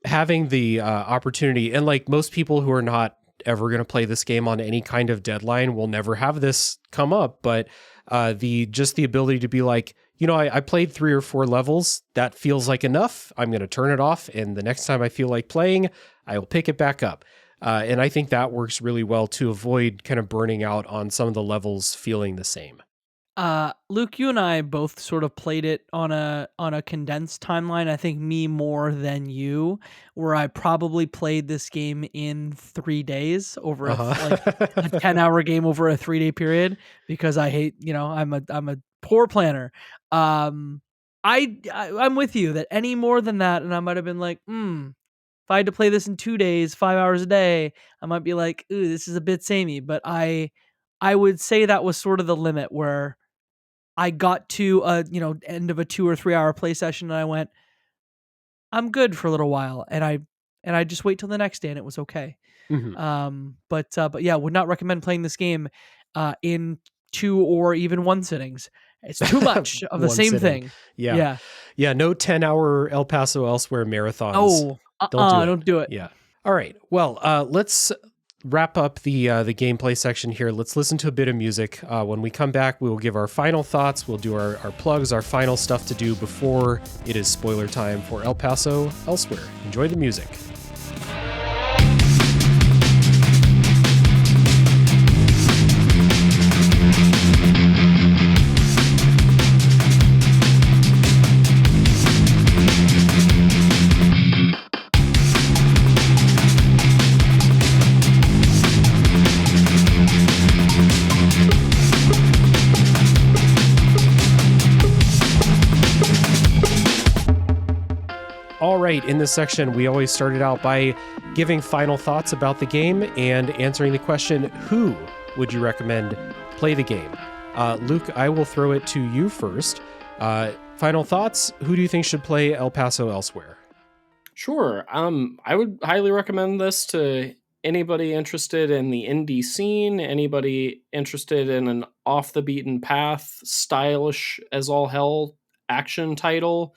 A: having the opportunity, and like most people who are not ever going to play this game on any kind of deadline will never have this come up. But the ability to be like, I played 3 or 4 levels. That feels like enough. I'm going to turn it off. And the next time I feel like playing, I will pick it back up. And I think that works really well to avoid kind of burning out on some of the levels feeling the same.
B: Luke, you and I both sort of played it on a condensed timeline. I think me more than you, where I probably played this game in 3 days over a 10-hour game over a 3-day period, because I hate, I'm a poor planner. I'm with you that any more than that, and I might have been like, if I had to play this in 2 days, 5 hours a day, I might be like, ooh, this is a bit samey. But I would say that was sort of the limit where I got to end of a 2 or 3 hour play session and I went, I'm good for a little while, and I just wait till the next day and it was okay. But yeah, would not recommend playing this game in 2 or even 1 sittings. It's too much of the same thing.
A: Yeah. No 10-hour El Paso Elsewhere marathons.
B: Oh, don't do it.
A: Yeah. All right. Well, let's wrap up the gameplay section here. Let's listen to a bit of music. When we come back, we will give our final thoughts. We'll do our plugs, our final stuff to do before it is spoiler time for El Paso Elsewhere. Enjoy the music. right, in this section, we always started out by giving final thoughts about the game and answering the question, who would you recommend play the game? Luke, I will throw it to you first. Final thoughts, who do you think should play El Paso Elsewhere?
C: Sure. I would highly recommend this to anybody interested in the indie scene, anybody interested in an off the beaten path, stylish as all hell action title,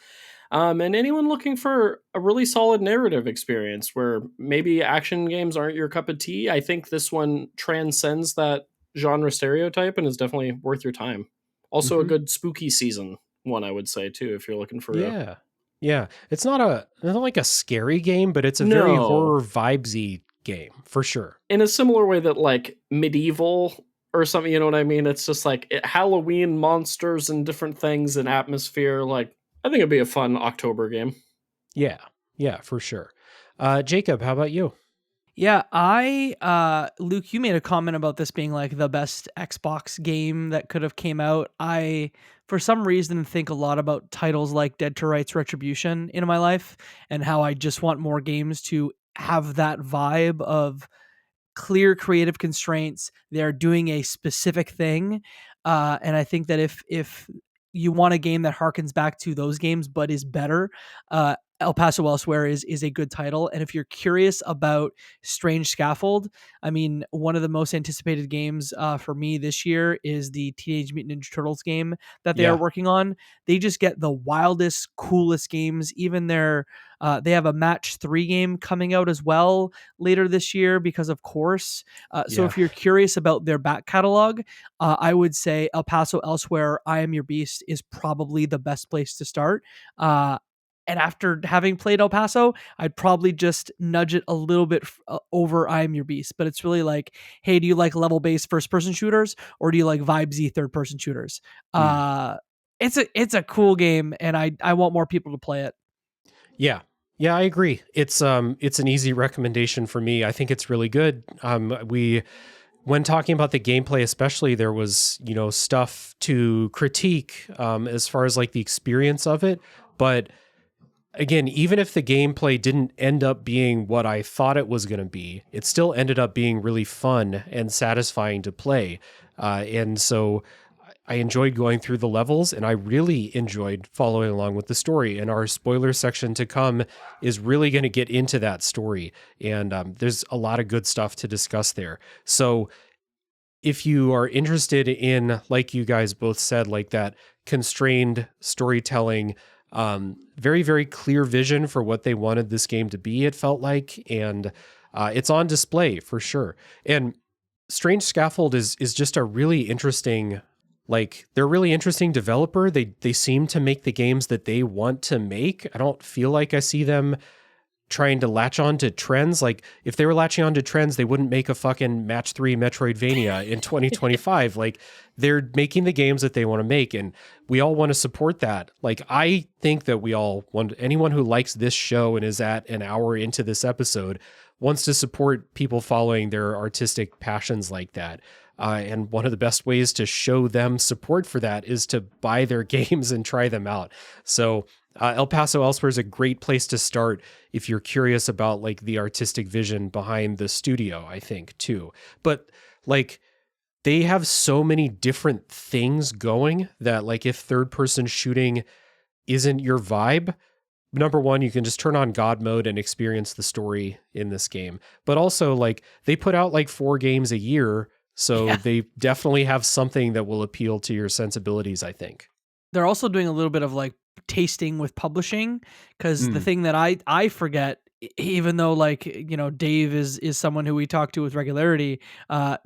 C: and anyone looking for a really solid narrative experience where maybe action games aren't your cup of tea. I think this one transcends that genre stereotype and is definitely worth your time. Also a good spooky season one, I would say, too, if you're looking for
A: Yeah, it's not like a scary game, but it's a very horror vibesy game for sure.
C: In a similar way that like Medieval or something, you know what I mean? It's just like Halloween monsters and different things and atmosphere. Like, I think it'd be a fun October game.
A: Yeah, for sure. Jacob, how about you?
B: Yeah, Luke, you made a comment about this being like the best Xbox game that could have came out. I, for some reason, think a lot about titles like Dead to Rights Retribution in my life and how I just want more games to have that vibe of clear creative constraints. They're doing a specific thing. And I think that if you want a game that harkens back to those games but is better, El Paso Elsewhere is a good title. And if you're curious about Strange Scaffold, I mean, one of the most anticipated games for me this year is the Teenage Mutant Ninja Turtles game that they are working on. They just get the wildest, coolest games. Even they have a match 3 game coming out as well later this year because of course. So if you're curious about their back catalog, I would say El Paso Elsewhere, I Am Your Beast is probably the best place to start. And after having played El Paso, I'd probably just nudge it a little bit over I Am Your Beast. But it's really like, hey, do you like level-based first-person shooters or do you like vibesy third-person shooters? It's a cool game, and I want more people to play it.
A: Yeah, I agree. It's an easy recommendation for me. I think it's really good. When talking about the gameplay, especially, there was stuff to critique as far as like the experience of it, but again, even if the gameplay didn't end up being what I thought it was going to be, it still ended up being really fun and satisfying to play. And so I enjoyed going through the levels, and I really enjoyed following along with the story. And our spoiler section to come is really going to get into that story. And there's a lot of good stuff to discuss there. So if you are interested in, like you guys both said, like that constrained storytelling, very, very clear vision for what they wanted this game to be, it felt like, and it's on display for sure. And Strange Scaffold is just a really interesting, they're a really interesting developer. They seem to make the games that they want to make. I don't feel like I see them trying to latch on to trends. Like, if they were latching on to trends, they wouldn't make a fucking match 3 Metroidvania in 2025. Like, they're making the games that they want to make, and we all want to support that. Like, I think that we all want, anyone who likes this show and is at an hour into this episode wants to support people following their artistic passions like that. And one of the best ways to show them support for that is to buy their games and try them out. So El Paso Elsewhere is a great place to start if you're curious about like the artistic vision behind the studio, I think, too. But like, they have so many different things going that, like, if third person shooting isn't your vibe, number one, you can just turn on God mode and experience the story in this game. But also, like, they put out like 4 games a year, so they definitely have something that will appeal to your sensibilities, I think.
B: They're also doing a little bit of like tasting with publishing, because the thing that I forget, even though like, Dave is someone who we talk to with regularity,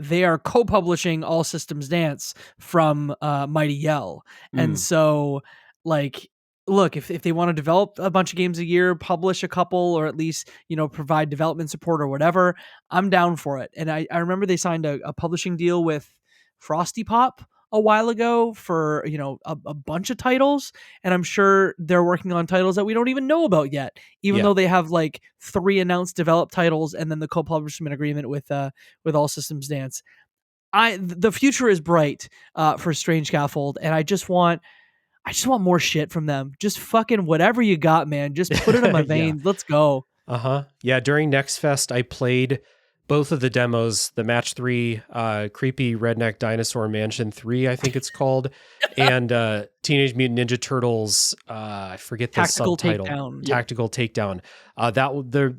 B: they are co-publishing All Systems Dance from Mighty Yell. And so, like, look, if they want to develop a bunch of games a year, publish a couple, or at least, provide development support or whatever, I'm down for it. And I remember they signed a publishing deal with Frosty Pop a while ago for, a bunch of titles. And I'm sure they're working on titles that we don't even know about yet, even though they have like 3 announced developed titles and then the co-publishment agreement with All Systems Dance. The future is bright for Strange Scaffold, and I just want I just want more shit from them. Just fucking whatever you got, man. Just put it in my veins. Let's go.
A: Yeah, during Next Fest, I played both of the demos, the Match 3, Creepy Redneck Dinosaur Mansion 3, I think it's called, and Teenage Mutant Ninja Turtles, I forget the subtitle. Tactical Takedown.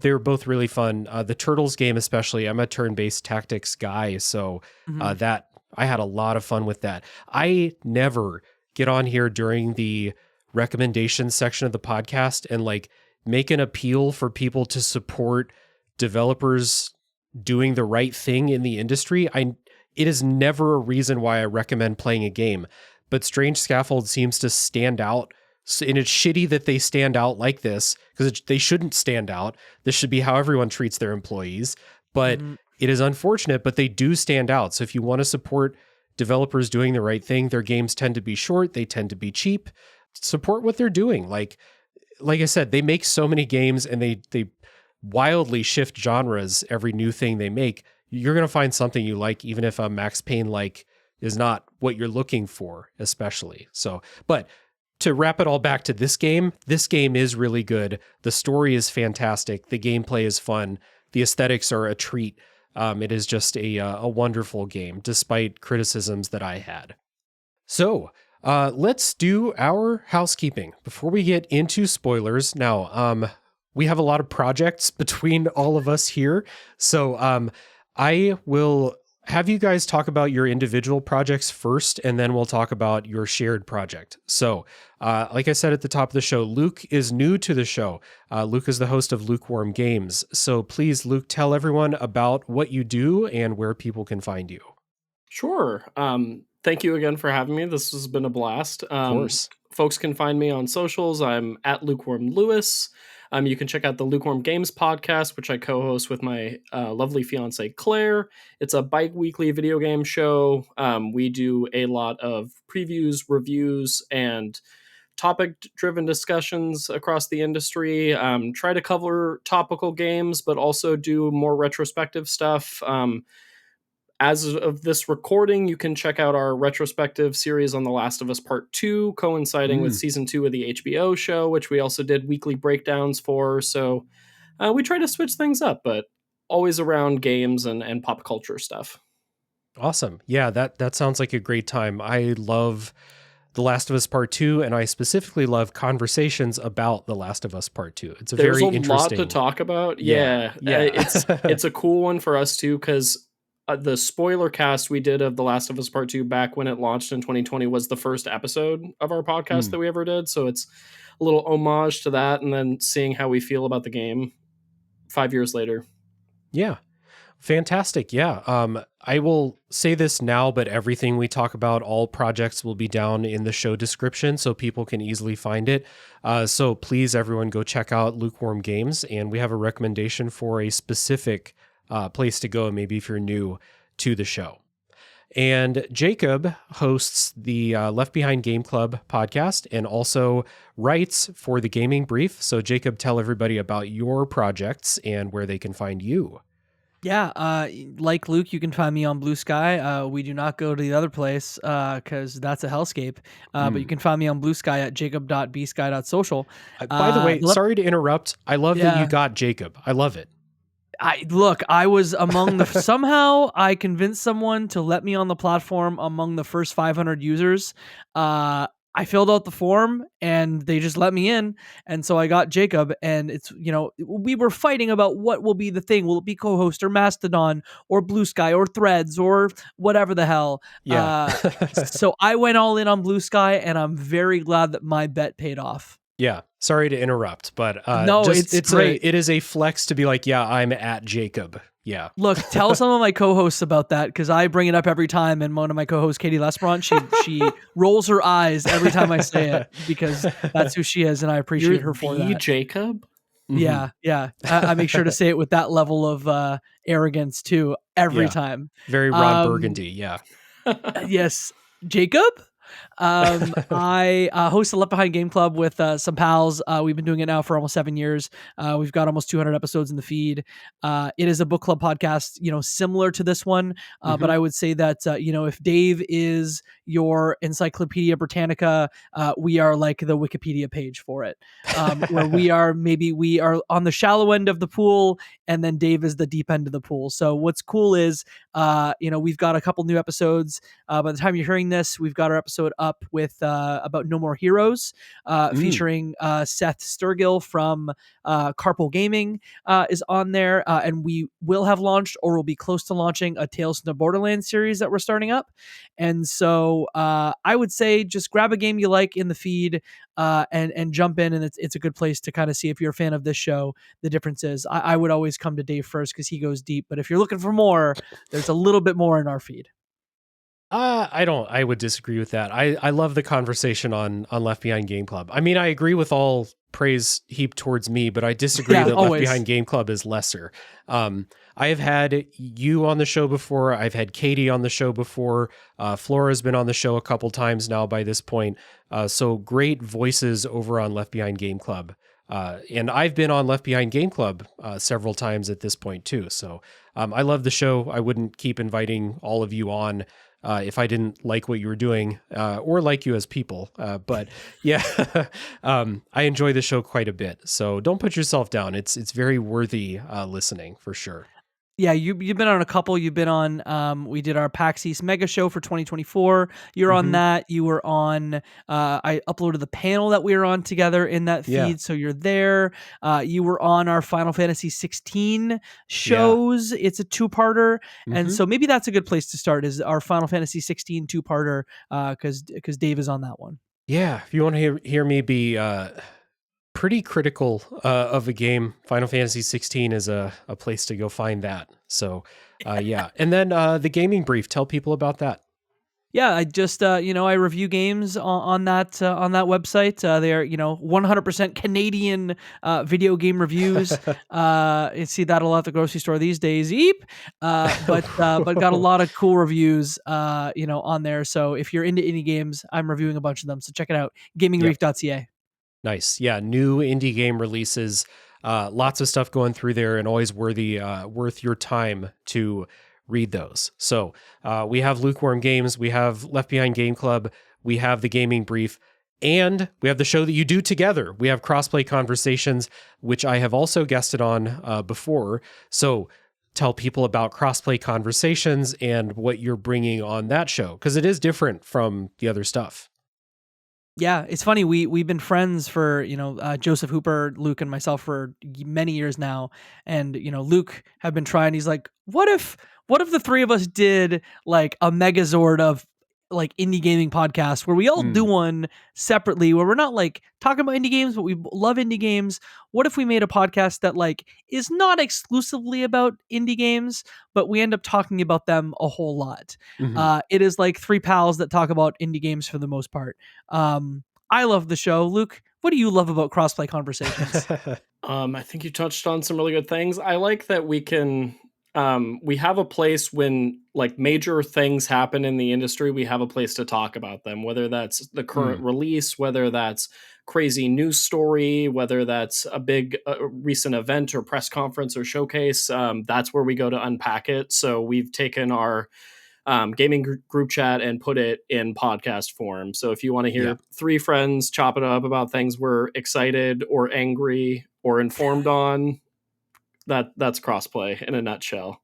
A: They're both really fun. The Turtles game especially, I'm a turn-based tactics guy, so that I had a lot of fun with that. I never get on here during the recommendations section of the podcast and like make an appeal for people to support developers doing the right thing in the industry. It is never a reason why I recommend playing a game, but Strange Scaffold seems to stand out. And it's shitty that they stand out like this because they shouldn't stand out. This should be how everyone treats their employees, but it is unfortunate, but they do stand out. So if you want to support developers doing the right thing, their games tend to be short. They tend to be cheap. Support what they're doing. Like I said, they make so many games and they wildly shift genres every new thing they make. You're going to find something you like, even if a Max Payne like is not what you're looking for, especially. So, but to wrap it all back to this game is really good. The story is fantastic. The gameplay is fun. The aesthetics are a treat. It is just a wonderful game, despite criticisms that I had. So, let's do our housekeeping before we get into spoilers. Now, we have a lot of projects between all of us here. So I will have you guys talk about your individual projects first, and then we'll talk about your shared project. So like I said at the top of the show, Luke is new to the show. Luke is the host of Lukewarm Games. So please, Luke, tell everyone about what you do and where people can find you.
C: Sure. Thank you again for having me. This has been a blast.
A: Of course.
C: Folks can find me on socials. I'm at Lukewarm Lewis. You can check out the Lukewarm Games podcast, which I co-host with my lovely fiance, Claire. It's a bi-weekly video game show. We do a lot of previews, reviews, and topic-driven discussions across the industry. Try to cover topical games, but also do more retrospective stuff. As of this recording, you can check out our retrospective series on The Last of Us Part 2, coinciding with Season 2 of the HBO show, which we also did weekly breakdowns for. So we try to switch things up, but always around games and pop culture stuff.
A: Awesome. Yeah, that sounds like a great time. I love The Last of Us Part 2, and I specifically love conversations about The Last of Us Part 2. It's
C: There's
A: very
C: a
A: interesting
C: lot to talk about. Yeah. It's a cool one for us, too, because the spoiler cast we did of The Last of Us Part 2 back when it launched in 2020 was the first episode of our podcast that we ever did. So it's a little homage to that, and then seeing how we feel about the game 5 years later.
A: Yeah. Fantastic. Yeah. I will say this now, but everything we talk about, all projects will be down in the show description so people can easily find it. So please, everyone, go check out Lukewarm Games. And we have a recommendation for a specific place to go, maybe if you're new to the show. And Jacob hosts the Left Behind Game Club podcast and also writes for the Gaming Brief. So Jacob, tell everybody about your projects and where they can find you.
B: Yeah, like Luke, you can find me on Blue Sky. We do not go to the other place because that's a hellscape. But you can find me on Blue Sky at jacob.bsky.social.
A: By the way, sorry to interrupt. I love that you got Jacob. I love it.
B: I was among the somehow I convinced someone to let me on the platform among the first 500 users. I filled out the form and they just let me in. And so I got Jacob, and it's, we were fighting about what will be the thing. Will it be co-host or Mastodon or Blue Sky or Threads or whatever the hell?
A: Yeah.
B: So I went all in on Blue Sky, and I'm very glad that my bet paid off.
A: Yeah. Sorry to interrupt, but
B: no, it's great.
A: It is a flex to be like, yeah, I'm at Jacob. Yeah.
B: Look, tell some of my co-hosts about that, because I bring it up every time, and one of my co-hosts, Katie Lesperant, she rolls her eyes every time I say it, because that's who she is, and I appreciate her for that.
C: Jacob?
B: Yeah, yeah. I make sure to say it with that level of arrogance too every time.
A: Very Ron Burgundy. Yeah.
B: Yes, Jacob. I host the Left Behind Game Club with some pals. We've been doing it now for almost 7 years. We've got almost 200 episodes in the feed. It is a book club podcast, similar to this one. But I would say that, if Dave is your Encyclopedia Britannica, we are like the Wikipedia page for it, where we are on the shallow end of the pool, and then Dave is the deep end of the pool. So what's cool is, we've got a couple new episodes. By the time you're hearing this, we've got our episode up with about No More Heroes, featuring Seth Sturgill from Carpal Gaming is on there, and we will have launched or will be close to launching a Tales from the Borderlands series that we're starting up. And so I would say just grab a game you like in the feed and jump in, and it's a good place to kind of see if you're a fan of this show. The difference is I would always come to Dave first because he goes deep, but if you're looking for more, there's a little bit more in our feed.
A: I would disagree with that. I love the conversation on Left Behind Game Club. I mean, I agree with all praise heaped towards me, but I disagree that
B: always.
A: Left Behind Game Club is lesser. I have had you on the show before. I've had Katie on the show before. Flora's been on the show a couple times now by this point. So great voices over on Left Behind Game Club. And I've been on Left Behind Game Club several times at this point too. So I love the show. I wouldn't keep inviting all of you on if I didn't like what you were doing or like you as people. But yeah, I enjoy the show quite a bit. So don't put yourself down. It's very worthy listening for sure.
B: Yeah, you've been on a couple. You've been on, we did our PAX East Mega Show for 2024. You're on that. You were on, I uploaded the panel that we were on together in that feed, so you're there. You were on our Final Fantasy 16 shows. Yeah. It's a two-parter. And so maybe that's a good place to start, is our Final Fantasy 16 two-parter, because Dave is on that one.
A: Yeah, if you want to hear me be... pretty critical of a game, Final Fantasy 16 is a place to go find that. So yeah. And then the gaming brief, tell people about that.
B: Yeah, I just I review games on that website. They are 100% Canadian video game reviews. You see that a lot at the grocery store these days. Eep. But got a lot of cool reviews on there. So if you're into indie games, I'm reviewing a bunch of them. So check it out, gamingbrief.ca.
A: Nice. Yeah. New indie game releases, lots of stuff going through there, and always worth your time to read those. So we have Lukewarm Games, we have Left Behind Game Club, we have the Gaming Brief, and we have the show that you do together. We have Crossplay Conversations, which I have also guested on before. So tell people about Crossplay Conversations and what you're bringing on that show, because it is different from the other stuff.
B: Yeah, it's funny. We've been friends for, Joseph Hooper, Luke, and myself for many years now. And, Luke had been trying, he's like, what if the three of us did like a Megazord of like indie gaming podcast where we all do one separately, where we're not like talking about indie games, but we love indie games. What if we made a podcast that like is not exclusively about indie games, but we end up talking about them a whole lot? It is like three pals that talk about indie games for the most part. I love the show. Luke, what do you love about Crossplay Conversations?
C: I think you touched on some really good things. I like that we can... we have a place when like major things happen in the industry, we have a place to talk about them, whether that's the current release, whether that's crazy news story, whether that's a big recent event or press conference or showcase. That's where we go to unpack it. So we've taken our gaming group chat and put it in podcast form. So if you want to hear three friends chop it up about things we're excited or angry or informed on, that's Crossplay in a nutshell.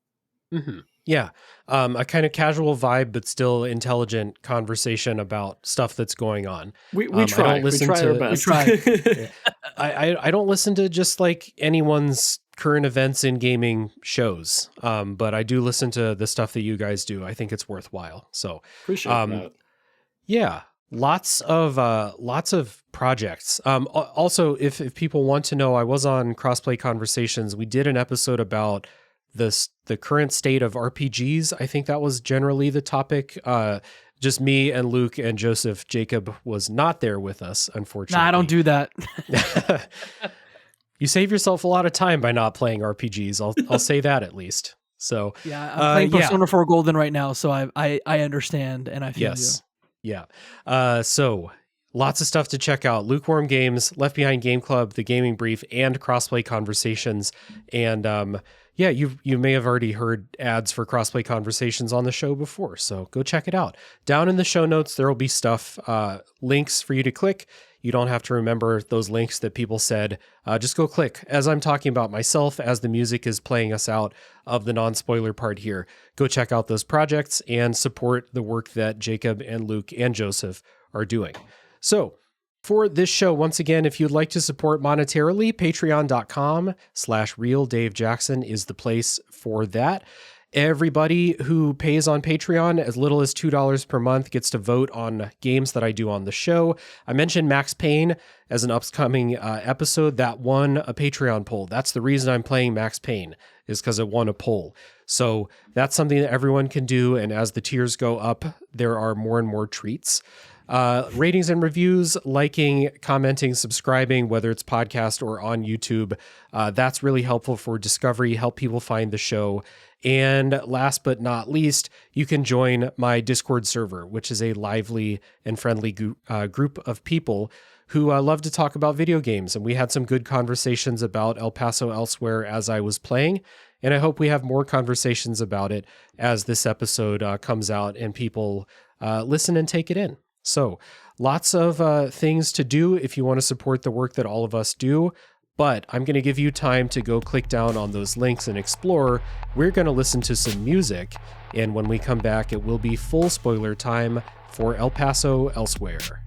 A: Yeah. A kind of casual vibe, but still intelligent conversation about stuff that's going on.
C: We try. We try our best.
A: I don't listen to just like anyone's current events in gaming shows. But I do listen to the stuff that you guys do. I think it's worthwhile. So
C: appreciate that. Yeah.
A: Lots of projects. Also, if people want to know, I was on Crossplay Conversations. We did an episode about the current state of RPGs. I think that was generally the topic. Just me and Luke and Joseph. Jacob was not there with us, unfortunately.
B: Nah, I don't do that.
A: You save yourself a lot of time by not playing RPGs. I'll say that at least. So
B: yeah, I'm playing Persona 4 Golden right now, so I understand and I feel you.
A: Yeah. So lots of stuff to check out. Lukewarm Games, Left Behind Game Club, The Gaming Brief, and Crossplay Conversations. And yeah, you may have already heard ads for Crossplay Conversations on the show before, so go check it out. Down in the show notes, there will be stuff, links for you to click. You don't have to remember those links that people said. Just go click. As I'm talking about myself, as the music is playing us out of the non-spoiler part here, go check out those projects and support the work that Jacob and Luke and Joseph are doing. So for this show, once again, if you'd like to support monetarily, patreon.com/realdavejackson is the place for that. Everybody who pays on Patreon as little as $2 per month gets to vote on games that I do on the show. I mentioned Max Payne as an upcoming episode that won a Patreon poll. That's the reason I'm playing Max Payne, is because it won a poll. So that's something that everyone can do. And as the tiers go up, there are more and more treats. Ratings and reviews, liking, commenting, subscribing, whether it's podcast or on YouTube. That's really helpful for discovery, help people find the show. And last but not least, you can join my Discord server, which is a lively and friendly group of people who love to talk about video games. And we had some good conversations about El Paso Elsewhere as I was playing. And I hope we have more conversations about it as this episode comes out and people listen and take it in. So lots of things to do if you want to support the work that all of us do. But I'm going to give you time to go click down on those links and explore. We're going to listen to some music. And when we come back, it will be full spoiler time for El Paso Elsewhere.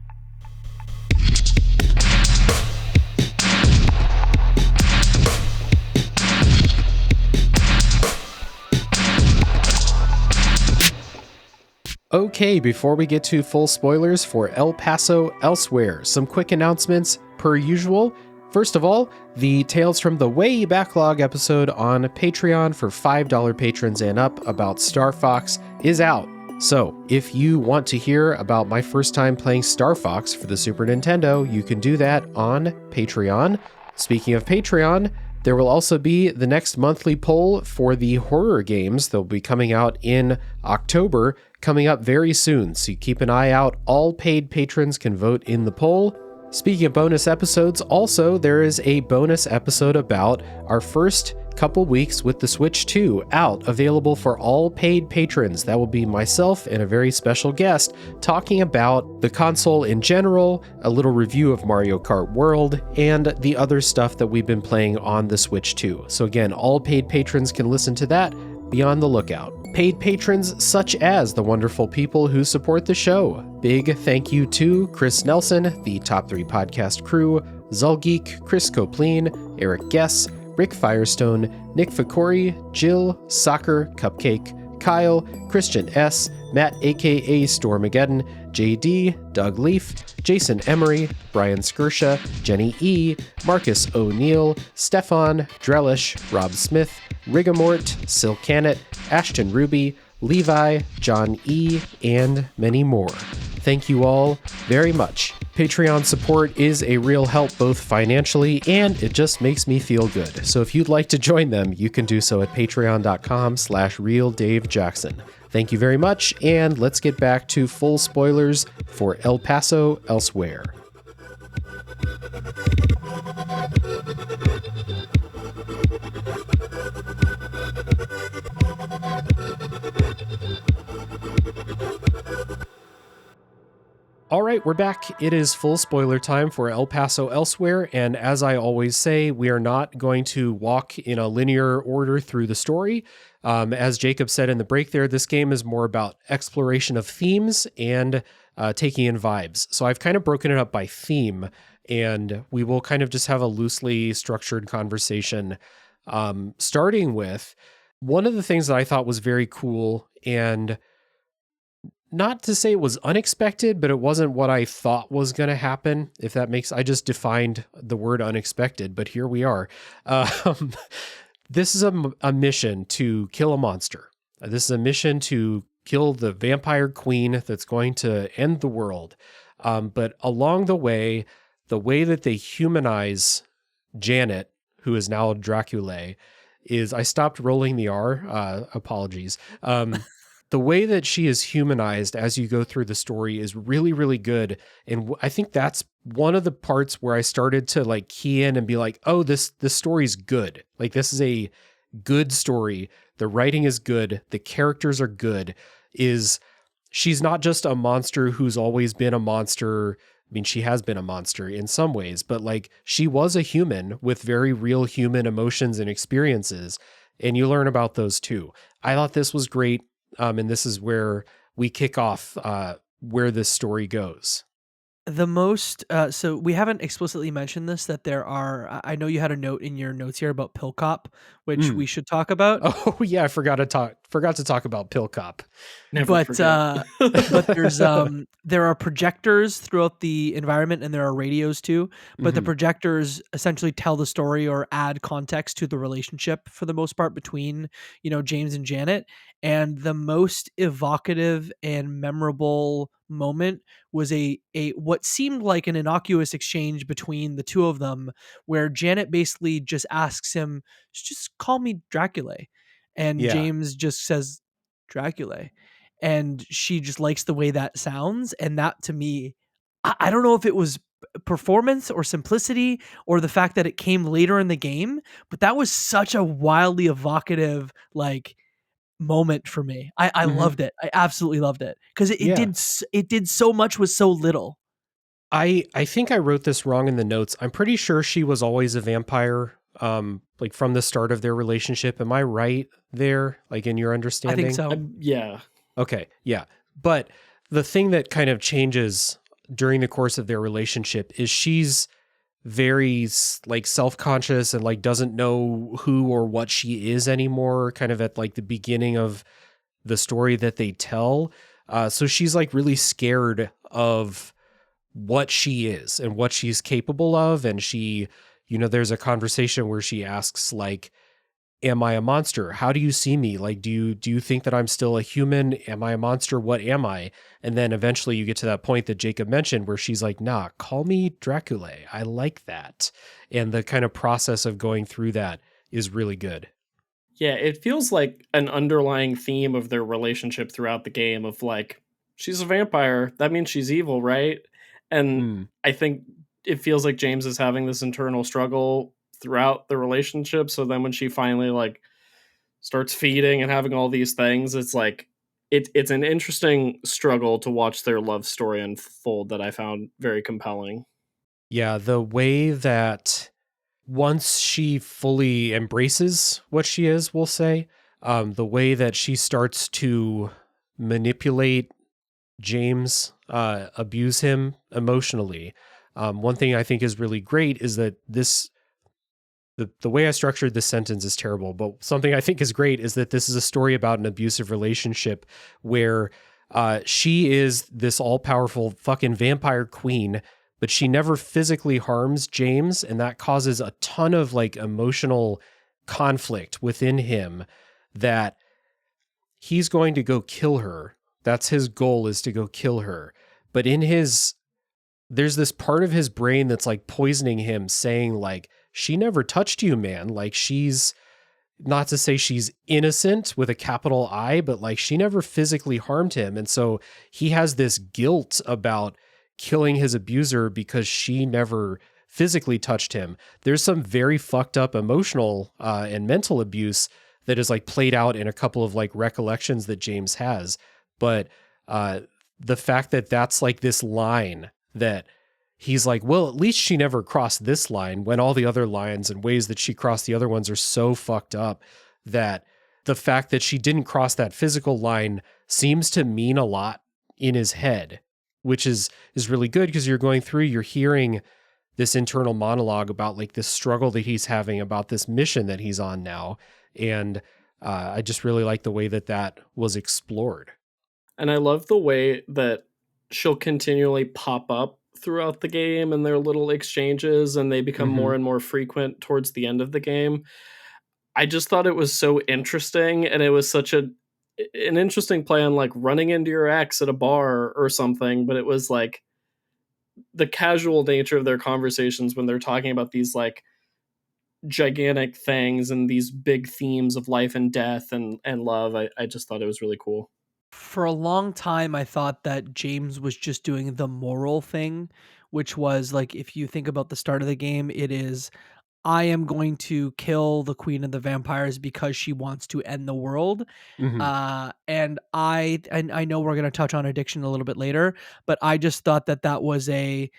A: Okay, before we get to full spoilers for El Paso Elsewhere, some quick announcements per usual. First of all, the Tales from the Way backlog episode on Patreon for $5 patrons and up about Star Fox is out. So, if you want to hear about my first time playing Star Fox for the Super Nintendo, you can do that on Patreon. Speaking of Patreon, there will also be the next monthly poll for the horror games. They'll be coming out in October, coming up very soon. So keep an eye out. All paid patrons can vote in the poll. Speaking of bonus episodes, also there is a bonus episode about our first couple weeks with the Switch 2 out, available for all paid patrons. That will be myself and a very special guest talking about the console in general, a little review of Mario Kart World, and the other stuff that we've been playing on the Switch 2. So again, all paid patrons can listen to that. Be on the lookout. Paid patrons such as the wonderful people who support the show. Big thank you to Chris Nelson, the Top 3 Podcast crew, Zulgeek, Chris Copleen, Eric Guess, Rick Firestone, Nick Ficori, Jill, Soccer, Cupcake, Kyle, Christian S., Matt aka Stormageddon, JD, Doug Leaf, Jason Emery, Brian Skirsha, Jenny E., Marcus O'Neill, Stefan, Drellish, Rob Smith, Rigamort, Silcanet, Ashton Ruby, Levi, John E., and many more. Thank you all very much. Patreon support is a real help both financially and it just makes me feel good. So if you'd like to join them, you can do so at patreon.com/realdavejackson. Thank you very much, and let's get back to full spoilers for El Paso Elsewhere. All right, we're back. It is full spoiler time for El Paso Elsewhere, and as I always say, we are not going to walk in a linear order through the story. As Jacob said in the break there, this game is more about exploration of themes and taking in vibes. So I've kind of broken it up by theme, and we will kind of just have a loosely structured conversation, starting with one of the things that I thought was very cool, and not to say it was unexpected, but it wasn't what I thought was going to happen, if that makes... I just defined the word unexpected, but here we are. This is a mission to kill a monster. This is a mission to kill the vampire queen that's going to end the world. But along the way that they humanize Janet, who is now Draculae, is... I stopped rolling the R. Apologies. the way that she is humanized as you go through the story is really, really good. And I think that's one of the parts where I started to like key in and be like, oh, this story's good. Like, this is a good story. The writing is good. The characters are good. She's not just a monster who's always been a monster. I mean, she has been a monster in some ways, but like, she was a human with very real human emotions and experiences. And you learn about those too. I thought this was great. And this is where we kick off where this story goes.
B: The most so we haven't explicitly mentioned this, that there are, I know you had a note in your notes here about Pill Cop, which we should talk about.
A: Oh yeah, I forgot to talk about Pill Cop.
C: Never forget.
B: But there's there are projectors throughout the environment, and there are radios too. But the projectors essentially tell the story or add context to the relationship for the most part between, James and Janet. And the most evocative and memorable moment was a what seemed like an innocuous exchange between the two of them, where Janet basically just asks him, just call me Draculae. And
A: Yeah.
B: James just says Draculae. And she just likes the way that sounds. And that, to me, I don't know if it was performance or simplicity or the fact that it came later in the game, but that was such a wildly evocative, like, moment for me. I loved it. I absolutely loved it because it did so much with so little.
A: I think I wrote this wrong in the notes. I'm pretty sure she was always a vampire, like from the start of their relationship. Am I right there? Like, in your
B: I
A: understanding?
B: think so.
C: Yeah.
A: Okay, yeah. But the thing that kind of changes during the course of their relationship is she's very like self-conscious and like doesn't know who or what she is anymore, kind of at like the beginning of the story that they tell. So she's like really scared of what she is and what she's capable of. And she, there's a conversation where she asks like, am I a monster? How do you see me? Like, do you think that I'm still a human? Am I a monster? What am I? And then eventually you get to that point that Jacob mentioned where she's like, nah, call me Draculae. I like that. And the kind of process of going through that is really good.
C: Yeah, it feels like an underlying theme of their relationship throughout the game of like, she's a vampire. That means she's evil, right? And I think it feels like James is having this internal struggle throughout the relationship. So then when she finally like starts feeding and having all these things, it's like it's an interesting struggle to watch their love story unfold that I found very compelling.
A: Yeah, the way that once she fully embraces what she is, we'll say, the way that she starts to manipulate James, abuse him emotionally. One thing I think is really great is that the way I structured this sentence is terrible, but something I think is great is that this is a story about an abusive relationship where she is this all-powerful fucking vampire queen, but she never physically harms James, and that causes a ton of like emotional conflict within him that he's going to go kill her. That's his goal, is to go kill her. But there's this part of his brain that's like poisoning him, saying like, she never touched you, man. Like, she's, not to say she's innocent with a capital I, but like she never physically harmed him. And so he has this guilt about killing his abuser because she never physically touched him. There's some very fucked up emotional and mental abuse that is like played out in a couple of like recollections that James has. But the fact that that's like this line that he's like, well, at least she never crossed this line, when all the other lines and ways that she crossed the other ones are so fucked up, that the fact that she didn't cross that physical line seems to mean a lot in his head, which is really good, because you're hearing this internal monologue about like this struggle that he's having about this mission that he's on now. And I just really like the way that was explored.
C: And I love the way that she'll continually pop up throughout the game and their little exchanges, and they become more and more frequent towards the end of the game. I just thought it was so interesting, and it was such an interesting play on like running into your ex at a bar or something, but it was like the casual nature of their conversations when they're talking about these like gigantic things and these big themes of life and death and love. I just thought it was really cool.
B: For a long time, I thought that James was just doing the moral thing, which was like, if you think about the start of the game, it is, I am going to kill the queen of the vampires because she wants to end the world.
A: Hmm.
B: And I know we're going to touch on addiction a little bit later, but I just thought that that was an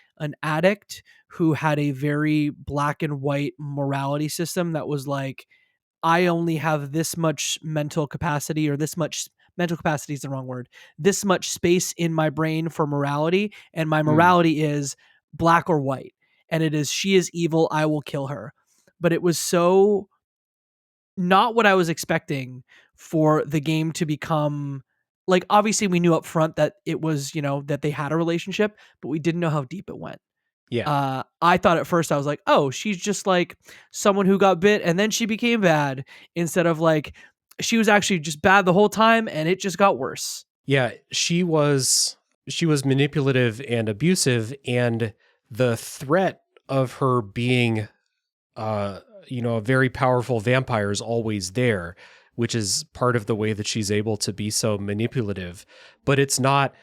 B: addict who had a very black and white morality system that was like, I only have this much mental capacity, or this much mental capacity is the wrong word, this much space in my brain for morality. And my
A: Mm.
B: morality is black or white. And it is, she is evil, I will kill her. But it was so not what I was expecting for the game to become. Like, obviously we knew up front that it was, that they had a relationship, but we didn't know how deep it went.
A: Yeah.
B: I thought at first, I was like, oh, she's just like someone who got bit and then she became bad, instead of like she was actually just bad the whole time and it just got worse.
A: Yeah, she was manipulative and abusive, and the threat of her being a very powerful vampire is always there, which is part of the way that she's able to be so manipulative. But it's not,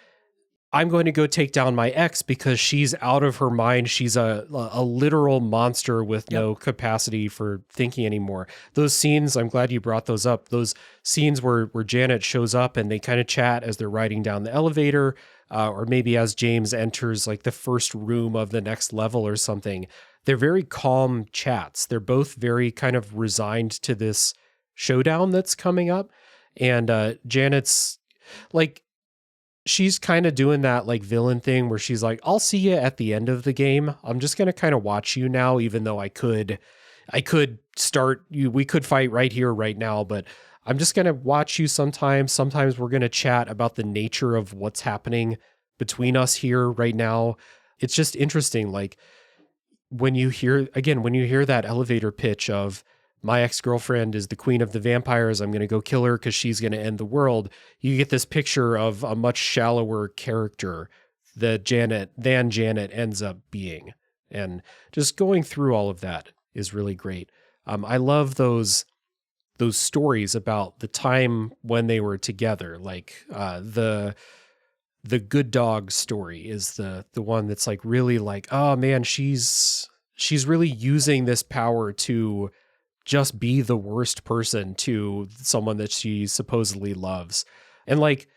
A: I'm going to go take down my ex because she's out of her mind. She's a literal monster with
B: Yep.
A: no capacity for thinking anymore. Those scenes, I'm glad you brought those up. Those scenes where Janet shows up and they kind of chat as they're riding down the elevator, or maybe as James enters like the first room of the next level or something. They're very calm chats. They're both very kind of resigned to this showdown that's coming up. And Janet's like, she's kind of doing that like villain thing where she's like, I'll see you at the end of the game. I'm just going to kind of watch you now, even though I could start you. We could fight right here, right now, but I'm just going to watch you sometimes. Sometimes we're going to chat about the nature of what's happening between us here right now. It's just interesting. Like when you hear that elevator pitch of, my ex-girlfriend is the queen of the vampires, I'm going to go kill her because she's going to end the world. You get this picture of a much shallower character that Janet ends up being. And just going through all of that is really great. I love those stories about the time when they were together. Like the good dog story is the one that's like really like, oh man, she's really using this power to just be the worst person to someone that she supposedly loves. And like,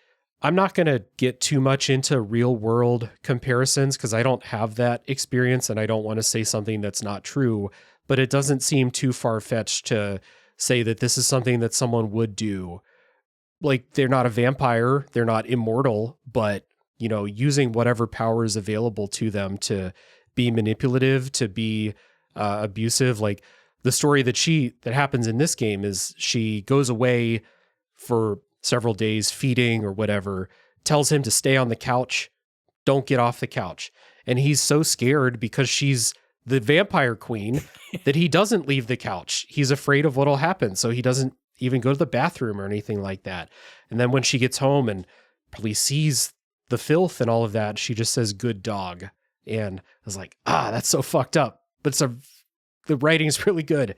A: I'm not going to get too much into real world comparisons because I don't have that experience and I don't want to say something that's not true, but it doesn't seem too far-fetched to say that this is something that someone would do. Like, they're not a vampire, they're not immortal, but using whatever power is available to them to be manipulative, to be abusive. Like, the story that happens in this game is she goes away for several days feeding or whatever, tells him to stay on the couch, don't get off the couch. And he's so scared because she's the vampire queen that he doesn't leave the couch. He's afraid of what'll happen. So he doesn't even go to the bathroom or anything like that. And then when she gets home and probably sees the filth and all of that, she just says, good dog. And I was like, that's so fucked up. But the writing's really good.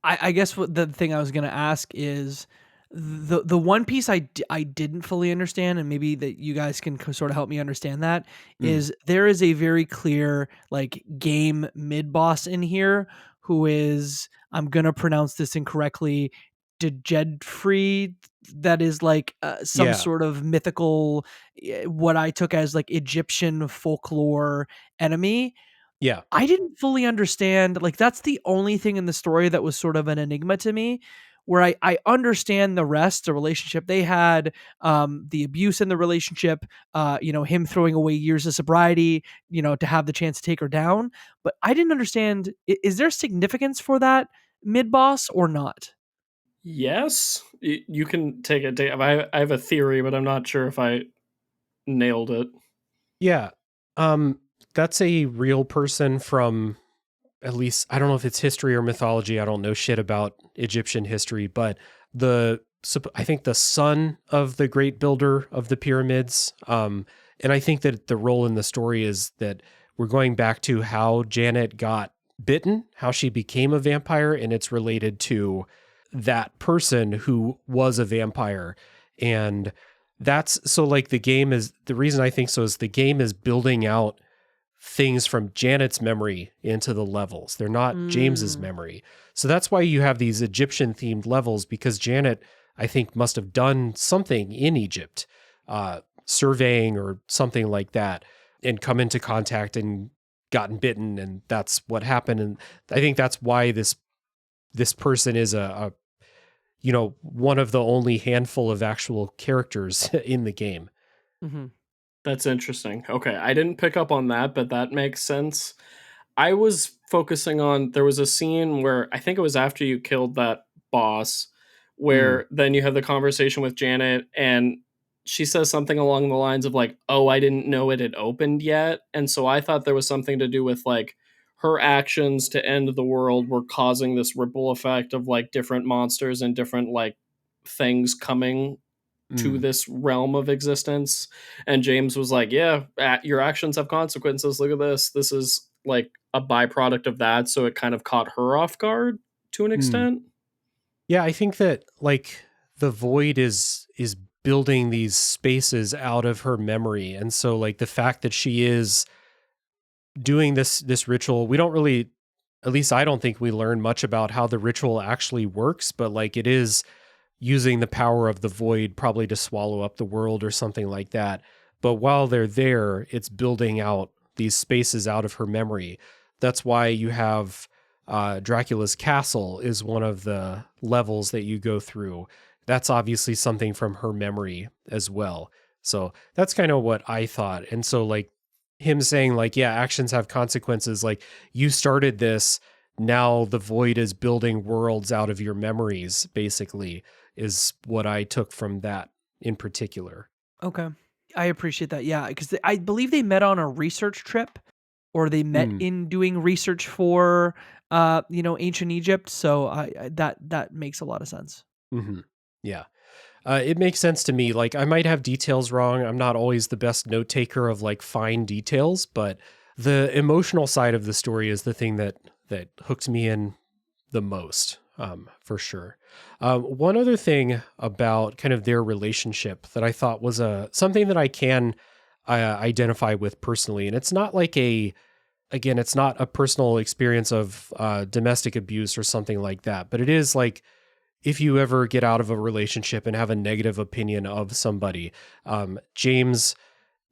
B: I guess what the thing I was going to ask is the one piece I didn't fully understand, and maybe that you guys can sort of help me understand that, is there is a very clear like game mid boss in here who is, I'm going to pronounce this incorrectly, Dejedfree, that is like some sort of mythical, what I took as like Egyptian folklore enemy.
A: Yeah.
B: I didn't fully understand, like, that's the only thing in the story that was sort of an enigma to me, where I understand the rest, the relationship they had, the abuse in the relationship, him throwing away years of sobriety, to have the chance to take her down. But I didn't understand, is there significance for that mid-boss or not?
C: Yes, you can take it. I have a theory, but I'm not sure if I nailed it.
A: Yeah. That's a real person from, at least, I don't know if it's history or mythology. I don't know shit about Egyptian history, but I think the son of the great builder of the pyramids. And I think that the role in the story is that we're going back to how Janet got bitten, how she became a vampire, and it's related to that person who was a vampire. And that's so like the reason I think so is the game is building out things from Janet's memory into the levels. They're not James's memory. So that's why you have these Egyptian themed levels, because Janet, I think, must have done something in Egypt, surveying or something like that, and come into contact and gotten bitten. And that's what happened. And I think that's why this person is a one of the only handful of actual characters in the game.
B: Mm-hmm.
C: That's interesting. Okay, I didn't pick up on that, but that makes sense. I was focusing on, there was a scene where I think it was after you killed that boss, where then you have the conversation with Janet and she says something along the lines of like, "Oh, I didn't know it had opened yet." And so I thought there was something to do with like her actions to end the world were causing this ripple effect of like different monsters and different like things coming to this realm of existence. And James was like, yeah, your actions have consequences. Look at this. This is like a byproduct of that. So it kind of caught her off guard to an extent.
A: Yeah, I think that like the void is building these spaces out of her memory. And so like the fact that she is doing this ritual, we don't really, at least I don't think we learn much about how the ritual actually works, but like it is using the power of the void probably to swallow up the world or something like that. But while they're there, it's building out these spaces out of her memory. That's why you have Dracula's castle is one of the levels that you go through. That's obviously something from her memory as well. So that's kind of what I thought. And so like him saying like, yeah, actions have consequences. Like you started this, now the void is building worlds out of your memories, basically, is what I took from that in particular.
B: Okay. I appreciate that. Yeah, because I believe they met on a research trip, or they met in doing research for ancient Egypt. So that makes a lot of sense.
A: Mm-hmm. Yeah. It makes sense to me. Like I might have details wrong. I'm not always the best note taker of like fine details, but the emotional side of the story is the thing that hooked me in the most, for sure. One other thing about kind of their relationship that I thought was something that I can identify with personally, and it's not like it's not a personal experience of domestic abuse or something like that, but it is like if you ever get out of a relationship and have a negative opinion of somebody, James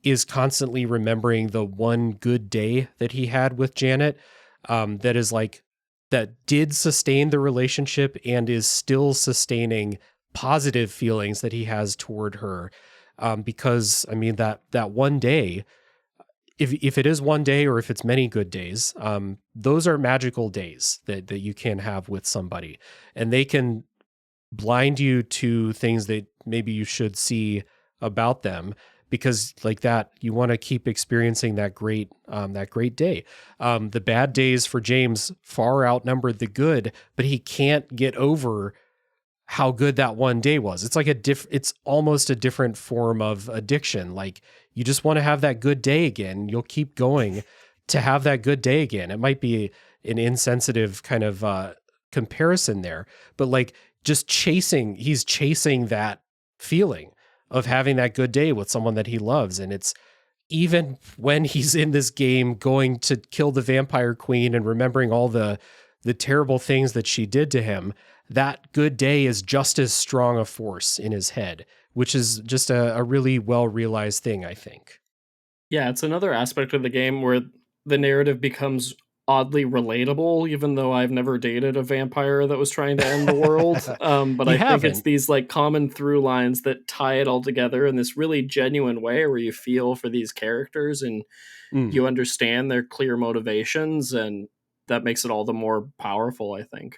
A: is constantly remembering the one good day that he had with Janet, that did sustain the relationship and is still sustaining positive feelings that he has toward her. Because I mean that one day, if it is one day or if it's many good days, those are magical days that you can have with somebody, and they can blind you to things that maybe you should see about them, because like that, you want to keep experiencing that great day. The bad days for James far outnumbered the good, but he can't get over how good that one day was. It's like it's almost a different form of addiction. Like you just want to have that good day again. You'll keep going to have that good day again. It might be an insensitive kind of comparison there, but like he's chasing that feeling of having that good day with someone that he loves. And it's even when he's in this game going to kill the vampire queen and remembering all the terrible things that she did to him, that good day is just as strong a force in his head, which is just a really well-realized thing, I think.
C: Yeah, it's another aspect of the game where the narrative becomes oddly relatable, even though I've never dated a vampire that was trying to end the world. But I think it's these like common through lines that tie it all together in this really genuine way where you feel for these characters and you understand their clear motivations, and that makes it all the more powerful, I think.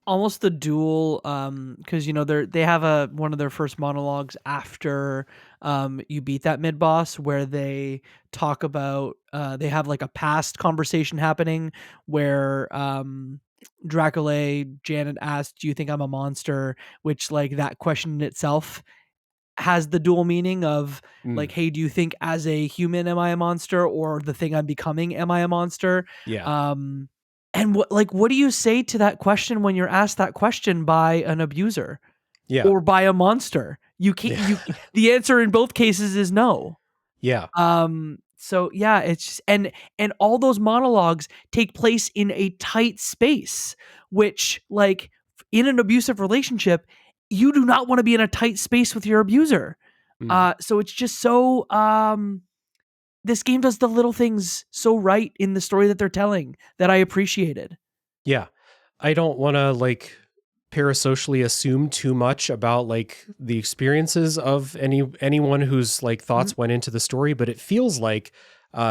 B: Almost the dual, because they have one of their first monologues after you beat that mid boss, where they talk about they have like a past conversation happening where Draculae, Janet asked, "Do you think I'm a monster?" Which like that question in itself has the dual meaning of like, "Hey, do you think as a human am I a monster, or the thing I'm becoming am I a monster?"
A: Yeah.
B: And what do you say to that question when you're asked that question by an abuser?
A: Yeah.
B: or by a monster. You can't. The answer in both cases is no.
A: Yeah.
B: So yeah, it's just, and all those monologues take place in a tight space, which, like, in an abusive relationship, you do not want to be in a tight space with your abuser. So it's just so this game does the little things so right in the story that they're telling that I appreciated.
A: Yeah. I don't want to like parasocially assume too much about like the experiences of anyone whose like thoughts went into the story, but it feels like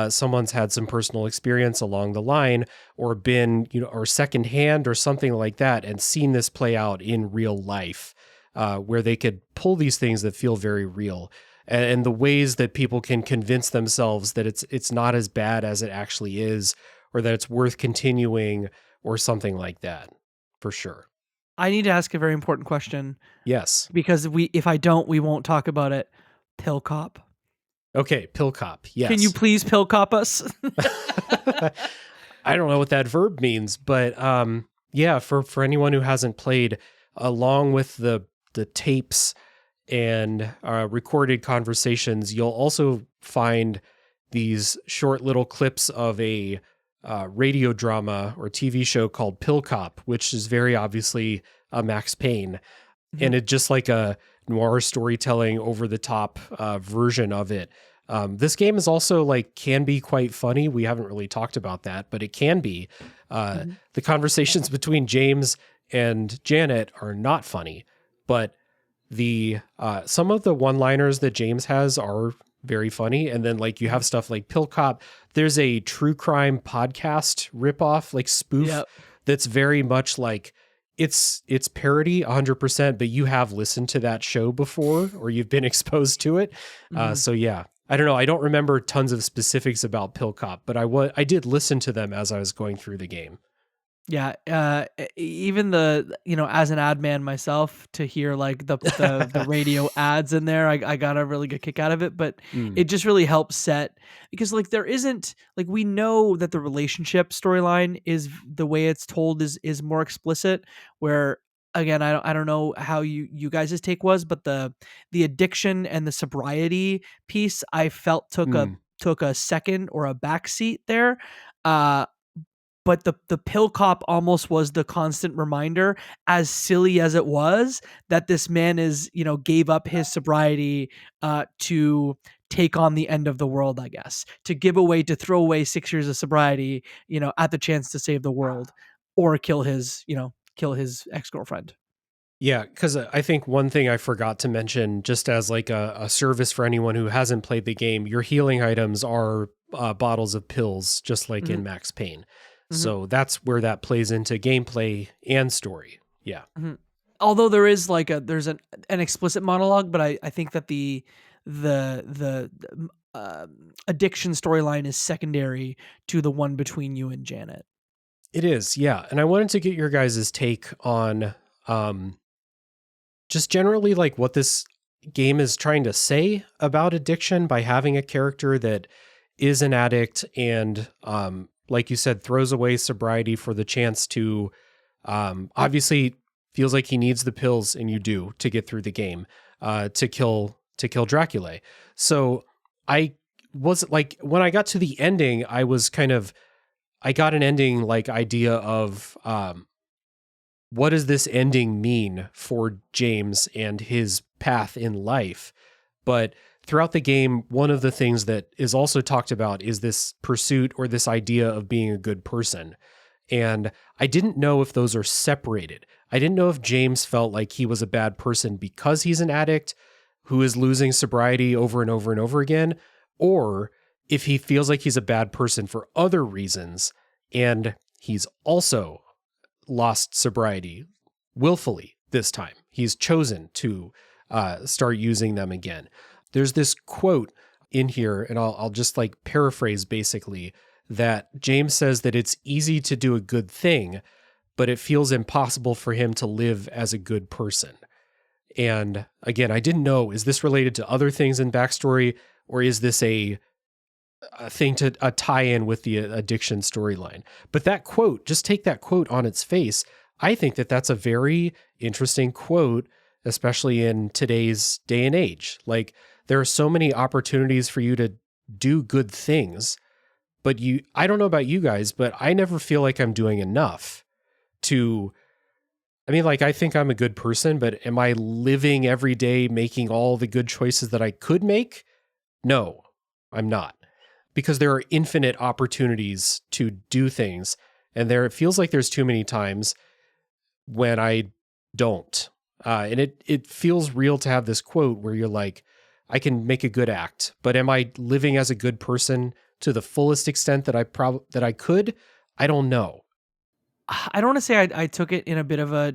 A: someone's had some personal experience along the line, or been, or secondhand or something like that, and seen this play out in real life, where they could pull these things that feel very real, and the ways that people can convince themselves that it's not as bad as it actually is, or that it's worth continuing, or something like that, for sure.
B: I need to ask a very important question.
A: Yes.
B: Because if I don't, we won't talk about it. Pill cop.
A: Okay, pill cop. Yes.
B: Can you please pill cop us?
A: I don't know what that verb means, but yeah, for anyone who hasn't played, along with the tapes and recorded conversations, you'll also find these short little clips of a radio drama or TV show called Pill Cop, which is very obviously a Max Payne. And it's just like a noir storytelling over the top version of it. This game is also like, can be quite funny. We haven't really talked about that, but it can be. The conversations between James and Janet are not funny, but the some of the one-liners that James has are very funny. And then like you have stuff like Pill Cop. There's a true crime podcast ripoff, like spoof, that's very much like, it's parody 100%, but you have listened to that show before, or you've been exposed to it. So yeah, I don't know. I don't remember tons of specifics about Pill Cop, but I did listen to them as I was going through the game.
B: Yeah. Even as an ad man myself, to hear like the radio ads in there, I got a really good kick out of it, but it just really helps set, because like there isn't, like, we know that the relationship storyline is, the way it's told is more explicit, where again, I don't know how you guys' take was, but the addiction and the sobriety piece, I felt took a second or a backseat there. But the pill cop almost was the constant reminder, as silly as it was, that this man gave up his sobriety to take on the end of the world, I guess, to throw away 6 years of sobriety, at the chance to save the world, or kill his ex-girlfriend.
A: Yeah, because I think one thing I forgot to mention, just as like a service for anyone who hasn't played the game, your healing items are bottles of pills, just like in Max Payne. So that's where that plays into gameplay and story. Yeah.
B: Although there is there's an explicit monologue, but I think that the addiction storyline is secondary to the one between you and Janet.
A: It is, yeah. And I wanted to get your guys' take on just generally like what this game is trying to say about addiction by having a character that is an addict and like you said, throws away sobriety for the chance to, obviously feels like he needs the pills, and you do, to get through the game, to kill Draculae. So I was like, when I got to the ending, I got an ending like idea of, what does this ending mean for James and his path in life? But throughout the game, one of the things that is also talked about is this pursuit or this idea of being a good person. And I didn't know if those are separated. I didn't know if James felt like he was a bad person because he's an addict who is losing sobriety over and over and over again, or if he feels like he's a bad person for other reasons and he's also lost sobriety willfully this time. He's chosen to start using them again. There's this quote in here, and I'll just like paraphrase basically, that James says that it's easy to do a good thing, but it feels impossible for him to live as a good person. And again, I didn't know, is this related to other things in backstory, or is this a thing to a tie-in with the addiction storyline? But that quote, just take that quote on its face. I think that that's a very interesting quote especially in today's day and age. Like, there are so many opportunities for you to do good things, but I don't know about you guys, but I never feel like I'm doing enough I think I'm a good person, but am I living every day making all the good choices that I could make? No, I'm not. Because there are infinite opportunities to do things, and it feels like there's too many times when I don't. And it feels real to have this quote where you're like, I can make a good act, but am I living as a good person to the fullest extent that I could? I don't know.
B: I don't want to say I took it in a bit of a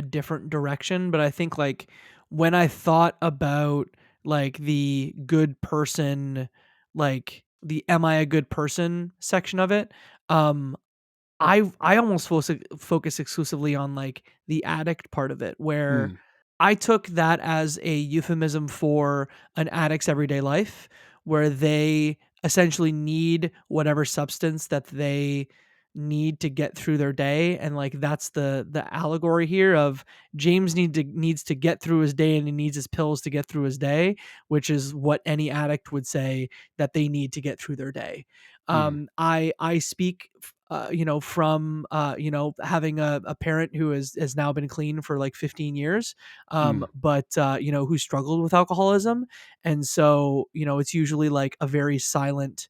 B: different direction, but I think like when I thought about like the good person, like the am I a good person section of it, I almost focus exclusively on like the addict part of it, where I took that as a euphemism for an addict's everyday life, where they essentially need whatever substance that they need to get through their day. And like that's the allegory here of James needs to get through his day, and he needs his pills to get through his day, which is what any addict would say that they need to get through their day. I speak from having a parent who has now been clean for like 15 years, but who struggled with alcoholism. And so, it's usually like a very silent,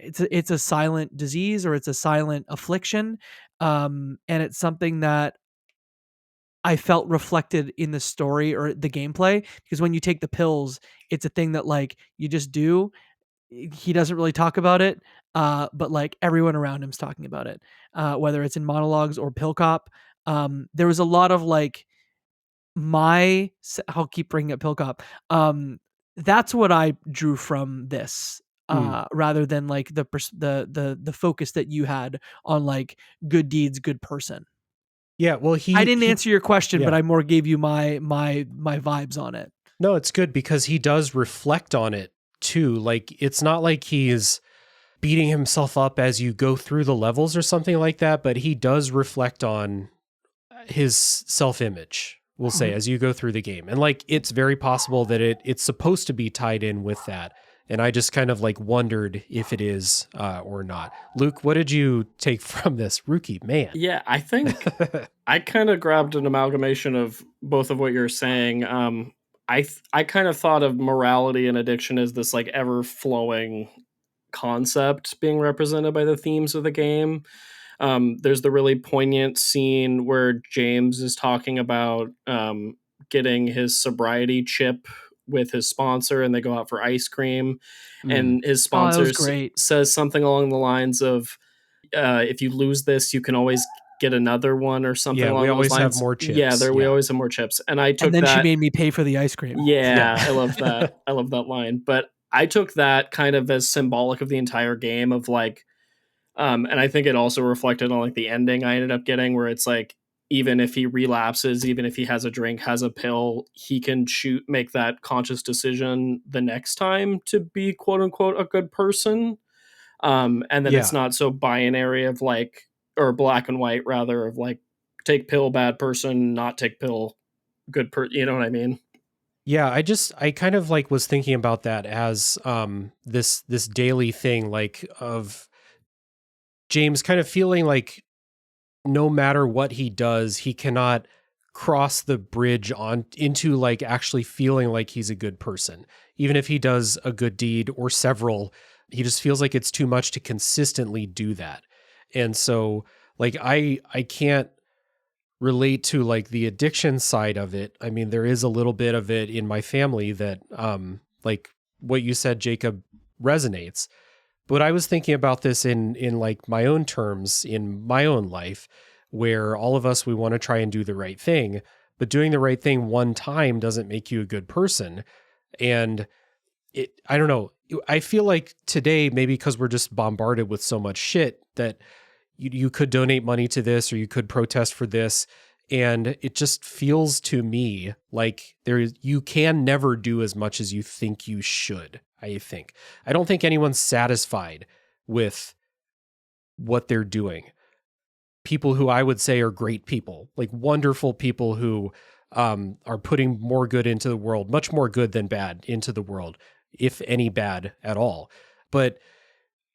B: it's a silent disease, or it's a silent affliction. And it's something that I felt reflected in the story or the gameplay, because when you take the pills, it's a thing that like you just do. He doesn't really talk about it, but like everyone around him's talking about it, whether it's in monologues or pill cop. There was a lot of like I'll keep bringing up pill cop. That's what I drew from this, rather than like the focus that you had on like good deeds, good person.
A: Yeah, well,
B: I didn't answer your question,
A: yeah.
B: but I more gave you my vibes on it.
A: No, it's good because he does reflect on it too. Like, it's not like he is beating himself up as you go through the levels or something like that, but he does reflect on his self-image, we'll say, as you go through the game. And like, it's very possible that it's supposed to be tied in with that. And I just kind of like wondered if it is or not. Luke, what did you take from this? Rookie, man.
C: Yeah, I think I kind of grabbed an amalgamation of both of what you're saying. I kind of thought of morality and addiction as this like ever flowing concept being represented by the themes of the game. There's the really poignant scene where James is talking about getting his sobriety chip with his sponsor, and they go out for ice cream, and his sponsor says something along the lines of, if you lose this, you can always get another one, or something along those lines.
A: We always have more chips.
C: Yeah, we always have more chips. And I took that.
B: And then she made me pay for the ice cream.
C: Yeah. I love that. I love that line. But I took that kind of as symbolic of the entire game of like, and I think it also reflected on like the ending I ended up getting, where it's like, even if he relapses, even if he has a drink, has a pill, he can make that conscious decision the next time to be quote unquote a good person. And then it's not so binary of like, or black and white rather, of like, take pill, bad person, not take pill, good person. You know what I mean?
A: Yeah, I kind of like was thinking about that as this daily thing, like of James kind of feeling like no matter what he does, he cannot cross the bridge into like actually feeling like he's a good person. Even if he does a good deed or several, he just feels like it's too much to consistently do that. And so like I can't relate to like the addiction side of it. I mean, there is a little bit of it in my family that like what you said, Jacob, resonates. But I was thinking about this in like my own terms in my own life, where all of us, we want to try and do the right thing, but doing the right thing one time doesn't make you a good person. And I don't know. I feel like today, maybe because we're just bombarded with so much shit, that you could donate money to this, or you could protest for this. And it just feels to me like you can never do as much as you think you should. I don't think anyone's satisfied with what they're doing. People who I would say are great people, like wonderful people who are putting more good into the world, much more good than bad into the world, if any bad at all. But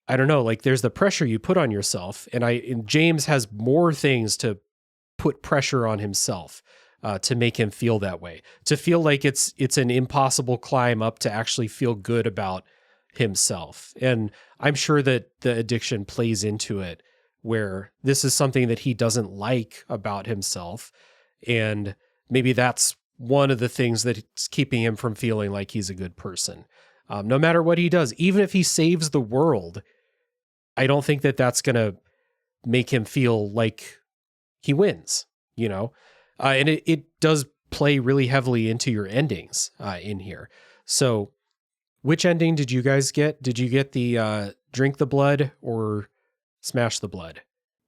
A: I don't know, like there's the pressure you put on yourself, and James has more things to put pressure on himself to make him feel that way, to feel like it's an impossible climb up to actually feel good about himself. And I'm sure that the addiction plays into it, where this is something that he doesn't like about himself. And maybe that's one of the things that's keeping him from feeling like he's a good person. No matter what he does, even if he saves the world, I don't think that that's going to make him feel like he wins, you know? And it does play really heavily into your endings in here. So which ending did you guys get? Did you get the drink the blood or smash the blood?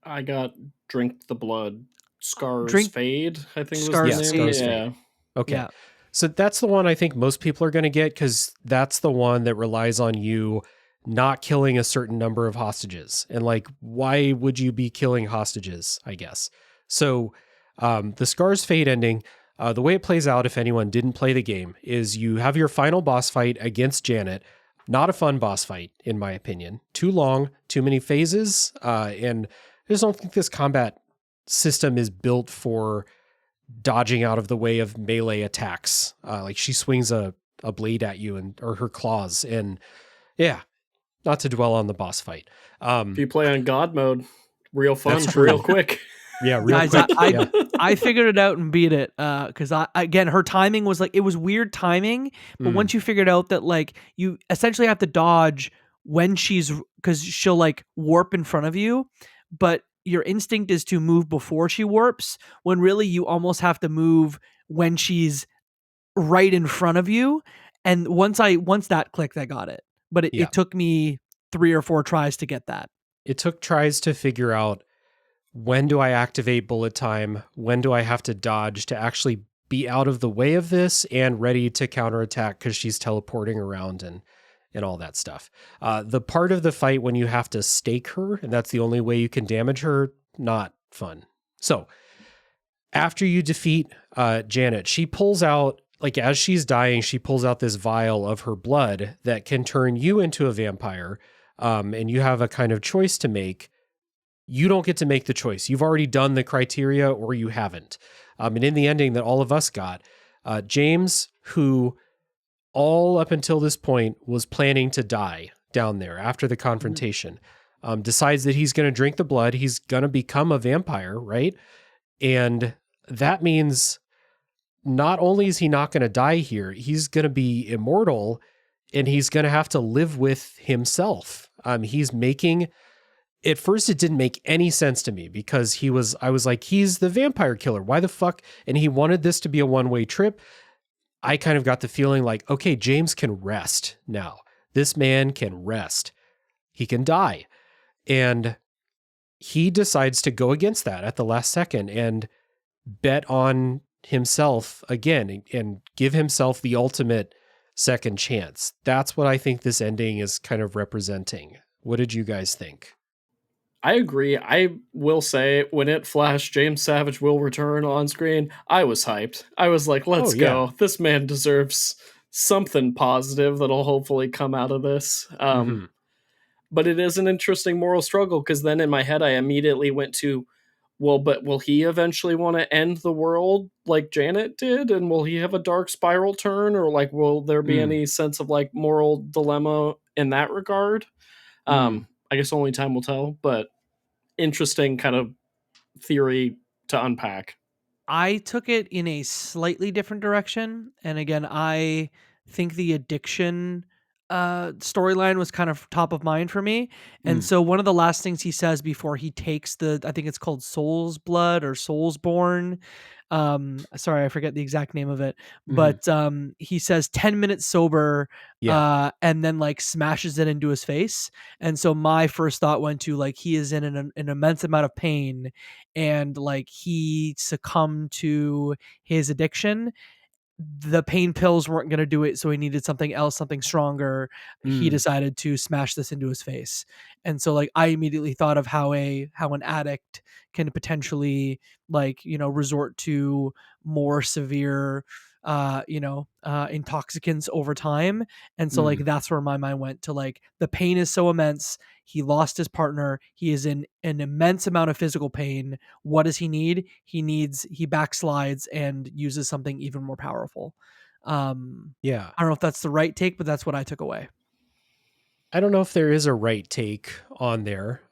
C: I got drink the blood. Scars Fade, I think
B: Scars
C: was the name.
A: Scars
C: Yeah.
A: Fade. Okay.
B: Yeah.
A: So that's the one I think most people are going to get, because that's the one that relies on you not killing a certain number of hostages. And like, why would you be killing hostages, I guess? So the Scars Fade ending, the way it plays out, if anyone didn't play the game, is you have your final boss fight against Janet. Not a fun boss fight, in my opinion. Too long, too many phases, and I just don't think this combat system is built for dodging out of the way of melee attacks. Like she swings a blade at you or her claws, and yeah, not to dwell on the boss fight.
C: If you play on God mode, real fun,
A: That's true.
C: real quick.
A: Yeah, real
B: Guys,
A: quick.
B: I figured it out and beat it because again, her timing was like, it was weird timing, but once you figured out that like you essentially have to dodge when because she'll like warp in front of you, but your instinct is to move before she warps, when really you almost have to move when she's right in front of you. And once that clicked, I got it. But it took me 3 or 4 tries to get that.
A: It took tries to figure out, when do I activate bullet time? When do I have to dodge to actually be out of the way of this and ready to counterattack, because she's teleporting around and all that stuff. The part of the fight when you have to stake her, and that's the only way you can damage her, not fun. So after you defeat Janet, she pulls out, like as she's dying, she pulls out this vial of her blood that can turn you into a vampire. And you have a kind of choice to make. You don't get to make the choice. You've already done the criteria, or you haven't. And in the ending that all of us got, James, who all up until this point was planning to die down there after the confrontation, decides that he's going to drink the blood. He's going to become a vampire, right? And that means not only is he not going to die here, he's going to be immortal, and he's going to have to live with himself. He's making... At first, it didn't make any sense to me, because I was like, he's the vampire killer. Why the fuck? And he wanted this to be a one-way trip. I kind of got the feeling like, okay, James can rest now. This man can rest. He can die. And he decides to go against that at the last second and bet on himself again and give himself the ultimate second chance. That's what I think this ending is kind of representing. What did you guys think?
C: I agree. I will say, when it flashed James Savage will return on screen, I was hyped. I was like, let's go. This man deserves something positive that'll hopefully come out of this. But it is an interesting moral struggle, because then in my head, I immediately went to, well, but will he eventually want to end the world like Janet did? And will he have a dark spiral turn? Or like, will there be any sense of like moral dilemma in that regard? I guess only time will tell, but interesting kind of theory to unpack.
B: I took it in a slightly different direction. And again, I think the addiction storyline was kind of top of mind for me. And so one of the last things he says before he takes I think it's called Soul's Blood or Soul's Born. Sorry, I forget the exact name of it, but he says 10 minutes sober, and then like smashes it into his face. And so my first thought went to like, he is in an immense amount of pain, and like he succumbed to his addiction. the pain pills weren't going to do it, so he needed something else, something stronger. He decided to smash this into his face. And so like I immediately thought of how an addict can potentially like, resort to more severe intoxicants over time. And so like that's where my mind went to, like, the pain is so immense. He lost his partner. He is in an immense amount of physical pain. What does he need? He backslides and uses something even more powerful.
A: Yeah.
B: I don't know if that's the right take, but that's what I took away.
A: I don't know if there is a right take on there.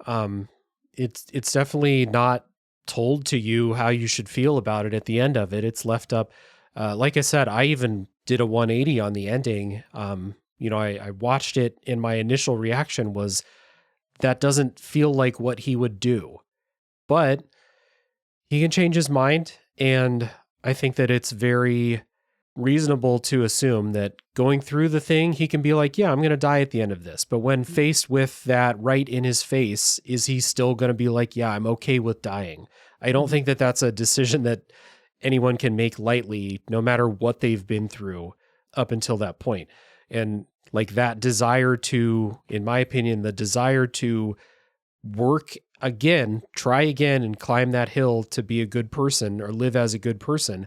A: It's definitely not told to you how you should feel about it at the end of it. It's left up. Like I said, I even did a 180 on the ending. I watched it and my initial reaction was that doesn't feel like what he would do, but he can change his mind. And I think that it's very reasonable to assume that going through the thing, he can be like, yeah, I'm going to die at the end of this. But when faced with that right in his face, is he still going to be like, yeah, I'm okay with dying? I don't think that that's a decision that anyone can make lightly, no matter what they've been through up until that point. And like that desire to, in my opinion, the desire to work again, try again and climb that hill to be a good person or live as a good person,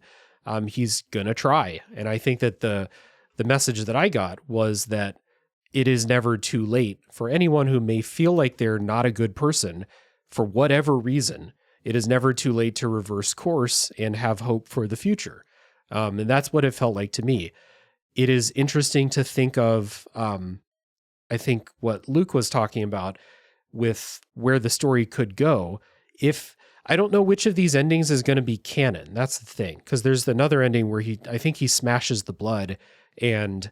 A: he's going to try. And I think that the message that I got was that it is never too late for anyone who may feel like they're not a good person for whatever reason. It is never too late to reverse course and have hope for the future. And that's what it felt like to me. It is interesting to think of, I think what Luke was talking about with where the story could go. If I don't know which of these endings is going to be canon. That's the thing. Because there's another ending where I think he smashes the blood and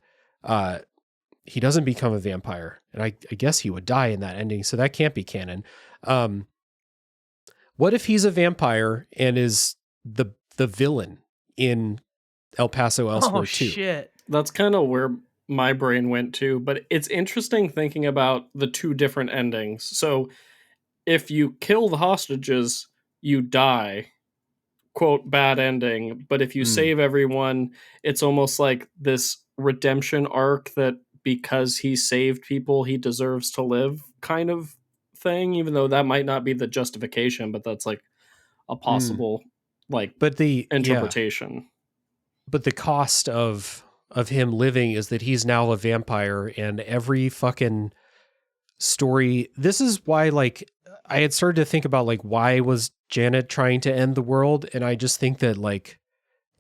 A: he doesn't become a vampire. And I guess he would die in that ending. So that can't be canon. What if he's a vampire and is the villain in El Paso Elsewhere too?
B: Shit.
C: That's kind of where my brain went to, but it's interesting thinking about the two different endings. So if you kill the hostages, you die, quote, bad ending. But if you save everyone, it's almost like this redemption arc that because he saved people, he deserves to live kind of thing, even though that might not be the justification, but that's like a possible interpretation.
A: Yeah. But the cost of him living is that he's now a vampire, and every fucking story. This is why, like, I had started to think about, like, why was Janet trying to end the world? And I just think that, like,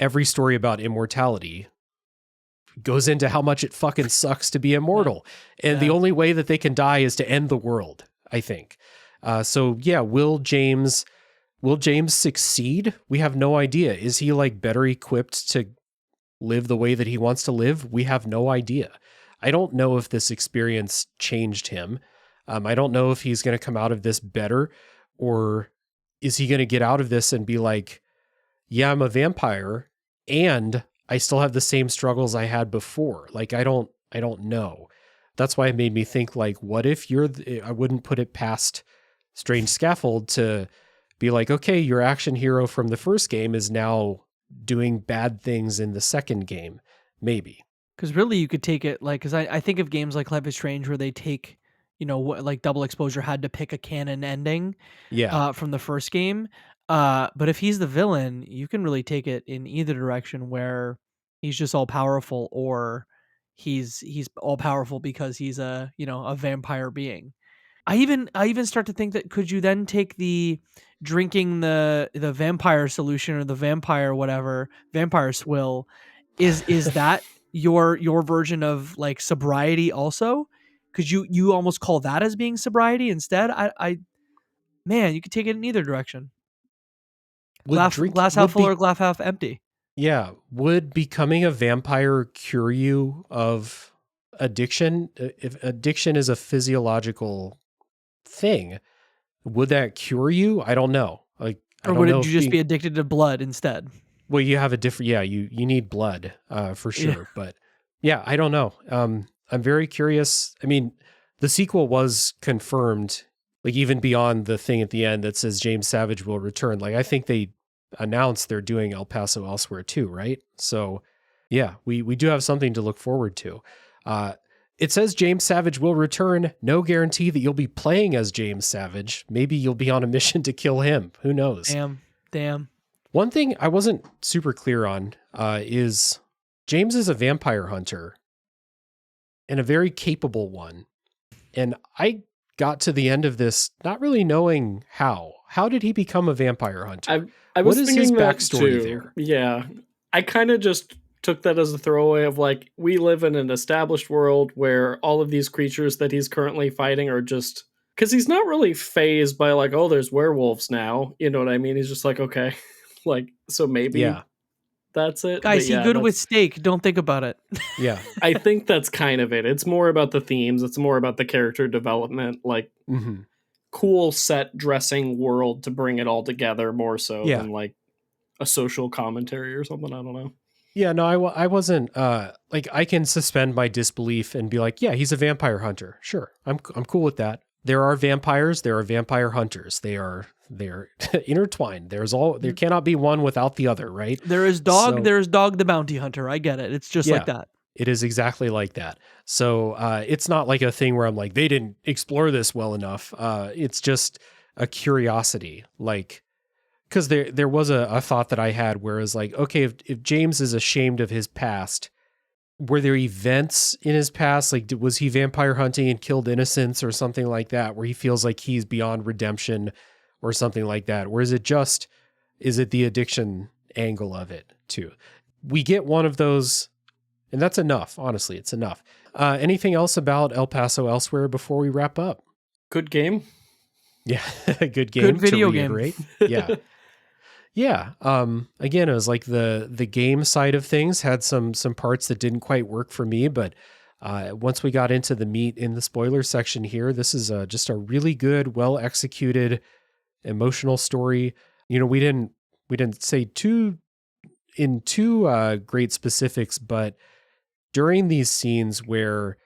A: every story about immortality goes into how much it fucking sucks to be immortal. And the only way that they can die is to end the world, I think. So yeah, will James succeed? We have no idea. Is he like better equipped to live the way that he wants to live? We have no idea. I don't know if this experience changed him. I don't know if he's going to come out of this better, or is he going to get out of this and be like, yeah, I'm a vampire and I still have the same struggles I had before. Like, I don't know. That's why it made me think, like, what if I wouldn't put it past Strange Scaffold to be like, okay, your action hero from the first game is now doing bad things in the second game. Maybe.
B: Because really you could take it like, because I think of games like Life is Strange where they take, like Double Exposure had to pick a canon ending from the first game. But if he's the villain, you can really take it in either direction, where he's just all powerful, or he's all powerful because he's a vampire being. I even start to think that, could you then take the drinking the vampire solution or the vampire swill, is that your version of like sobriety also? Could you almost call that as being sobriety instead? Man, you could take it in either direction. Glass half full or glass half empty.
A: Yeah. Would becoming a vampire cure you of addiction? If addiction is a physiological thing, would that cure you? I don't know. Like,
B: or would you just be addicted to blood instead?
A: Well, you have a different, you need blood for sure. Yeah. But yeah, I don't know. I'm very curious. I mean, the sequel was confirmed, like even beyond the thing at the end that says James Savage will return. Like, I think they announced they're doing El Paso Elsewhere too, right? So Yeah, we do have something to look forward to. It says James Savage will return. No guarantee that you'll be playing as James Savage. Maybe you'll be on a mission to kill him. Who knows?
B: Damn.
A: One thing I wasn't super clear on is James is a vampire hunter and a very capable one. And I got to the end of this not really knowing how. How did he become a vampire hunter?
C: I was
A: what is
C: thinking
A: his
C: that
A: backstory
C: too.
A: there?
C: Yeah. I kind of just took that as a throwaway of like, we live in an established world where all of these creatures that he's currently fighting are just, because he's not really fazed by like, oh, there's werewolves now. You know what I mean? He's just like, okay, like, so maybe that's it.
B: Guys,
C: But
B: he good with steak. Don't think about it.
A: Yeah.
C: I think that's kind of it. It's more about the themes. It's more about the character development, like cool set dressing world to bring it all together more so than like a social commentary or something. I don't know.
A: Yeah, no, I wasn't, like, I can suspend my disbelief and be like, yeah, he's a vampire hunter. Sure, I'm cool with that. There are vampires, there are vampire hunters. They're intertwined. There cannot be one without the other, right?
B: There is Dog the bounty hunter. I get it. It's just like that.
A: It is exactly like that. So it's not like a thing where I'm like, they didn't explore this well enough. It's just a curiosity, like, because there was a thought that I had where it's like, okay, if James is ashamed of his past, were there events in his past? Like, was he vampire hunting and killed innocents or something like that, where he feels like he's beyond redemption or something like that? Or is it the addiction angle of it too? We get one of those, and that's enough. Honestly, it's enough. Anything else about El Paso Elsewhere before we wrap up?
C: Good game.
A: Yeah, good game.
B: Good video game.
A: Yeah. Yeah. Again, it was like the game side of things had some parts that didn't quite work for me, but once we got into the meat in the spoiler section here, this is just a really good, well executed, emotional story. You know, we didn't say too great specifics, but during these scenes where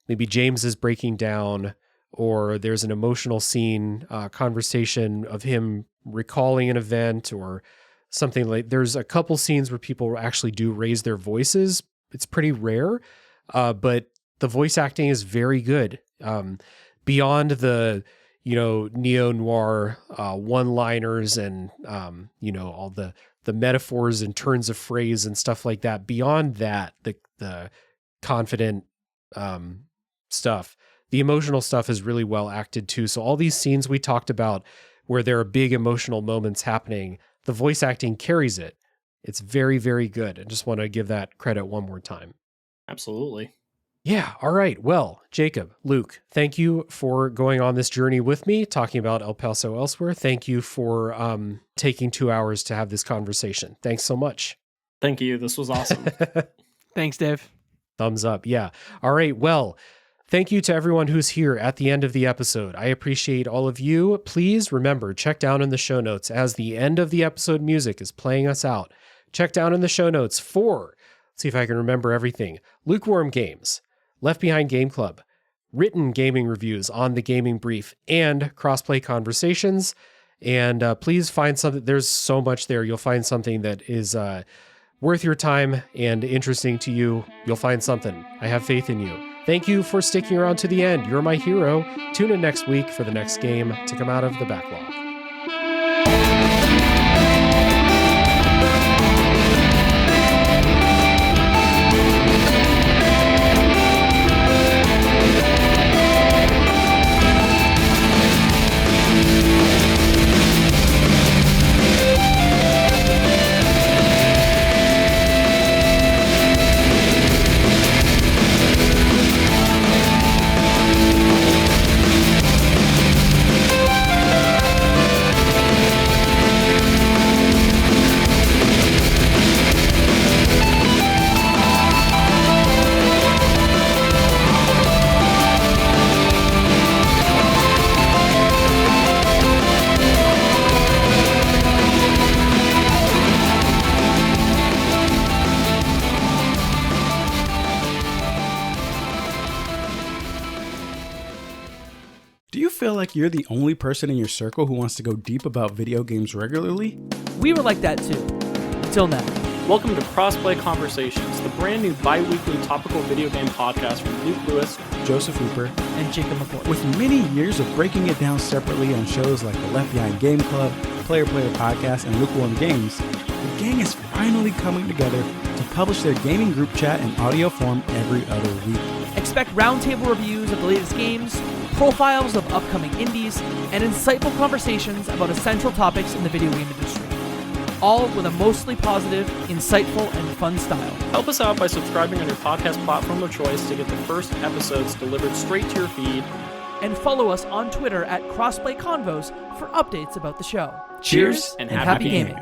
A: maybe James is breaking down, or there's an emotional scene, conversation of him recalling an event or something, like there's a couple scenes where people actually do raise their voices. It's pretty rare, but the voice acting is very good. Beyond the, neo-noir one-liners and, all the metaphors and turns of phrase and stuff like that. Beyond that, the confident stuff, the emotional stuff is really well acted too. So all these scenes we talked about where there are big emotional moments happening, the voice acting carries it. It's very, very good. I just want to give that credit one more time.
C: Absolutely.
A: Yeah. All right. Well, Jacob, Luke, thank you for going on this journey with me, talking about El Paso Elsewhere. Thank you for taking 2 hours to have this conversation. Thanks so much.
C: Thank you. This was awesome.
B: Thanks, Dave.
A: Thumbs up. Yeah. All right. Well, thank you to everyone who's here at the end of the episode. I appreciate all of you. Please remember, check down in the show notes as the end of the episode music is playing us out. Check down in the show notes for, let's see if I can remember everything, Lukewarm Games, Left Behind Game Club, written gaming reviews on the Gaming Brief, and crossplay conversations. And please find something. There's so much there. You'll find something that is worth your time and interesting to you. You'll find something. I have faith in you. Thank you for sticking around to the end. You're my hero. Tune in next week for the next game to come out of the backlog.
E: Feel like you're the only person in your circle who wants to go deep about video games regularly?
B: We were like that too, until now.
C: Welcome to Crossplay Conversations, the brand new bi-weekly topical video game podcast from Luke Lewis,
E: Joseph Hooper,
B: and Jacob McCourt.
E: with many years of breaking it down separately on shows like the Left Behind Game Club, Player Podcast, and Lukewarm Games, the gang is finally coming together to publish their gaming group chat in audio form every other week.
B: Expect roundtable reviews of the latest games, profiles of upcoming indies, and insightful conversations about essential topics in the video game industry. All with a mostly positive, insightful, and fun style.
C: Help us out by subscribing on your podcast platform of choice to get the first episodes delivered straight to your feed.
B: And follow us on Twitter at Crossplay Convos for updates about the show.
C: Cheers and happy gaming.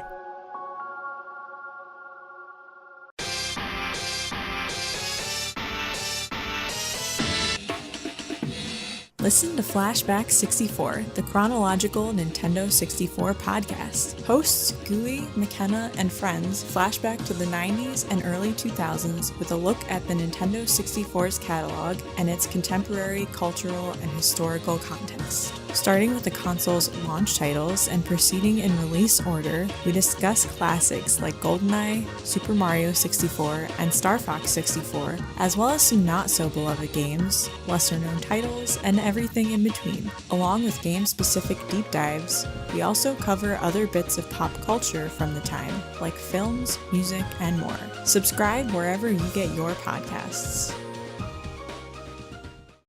F: Listen to Flashback 64, the chronological Nintendo 64 podcast. Hosts Gooey, McKenna, and friends flashback to the 90s and early 2000s with a look at the Nintendo 64's catalog and its contemporary cultural and historical context. Starting with the console's launch titles and proceeding in release order, we discuss classics like GoldenEye, Super Mario 64, and Star Fox 64, as well as some not-so-beloved games, lesser-known titles, and everything in between. Along with game-specific deep dives, we also cover other bits of pop culture from the time, like films, music, and more. Subscribe wherever you get your podcasts.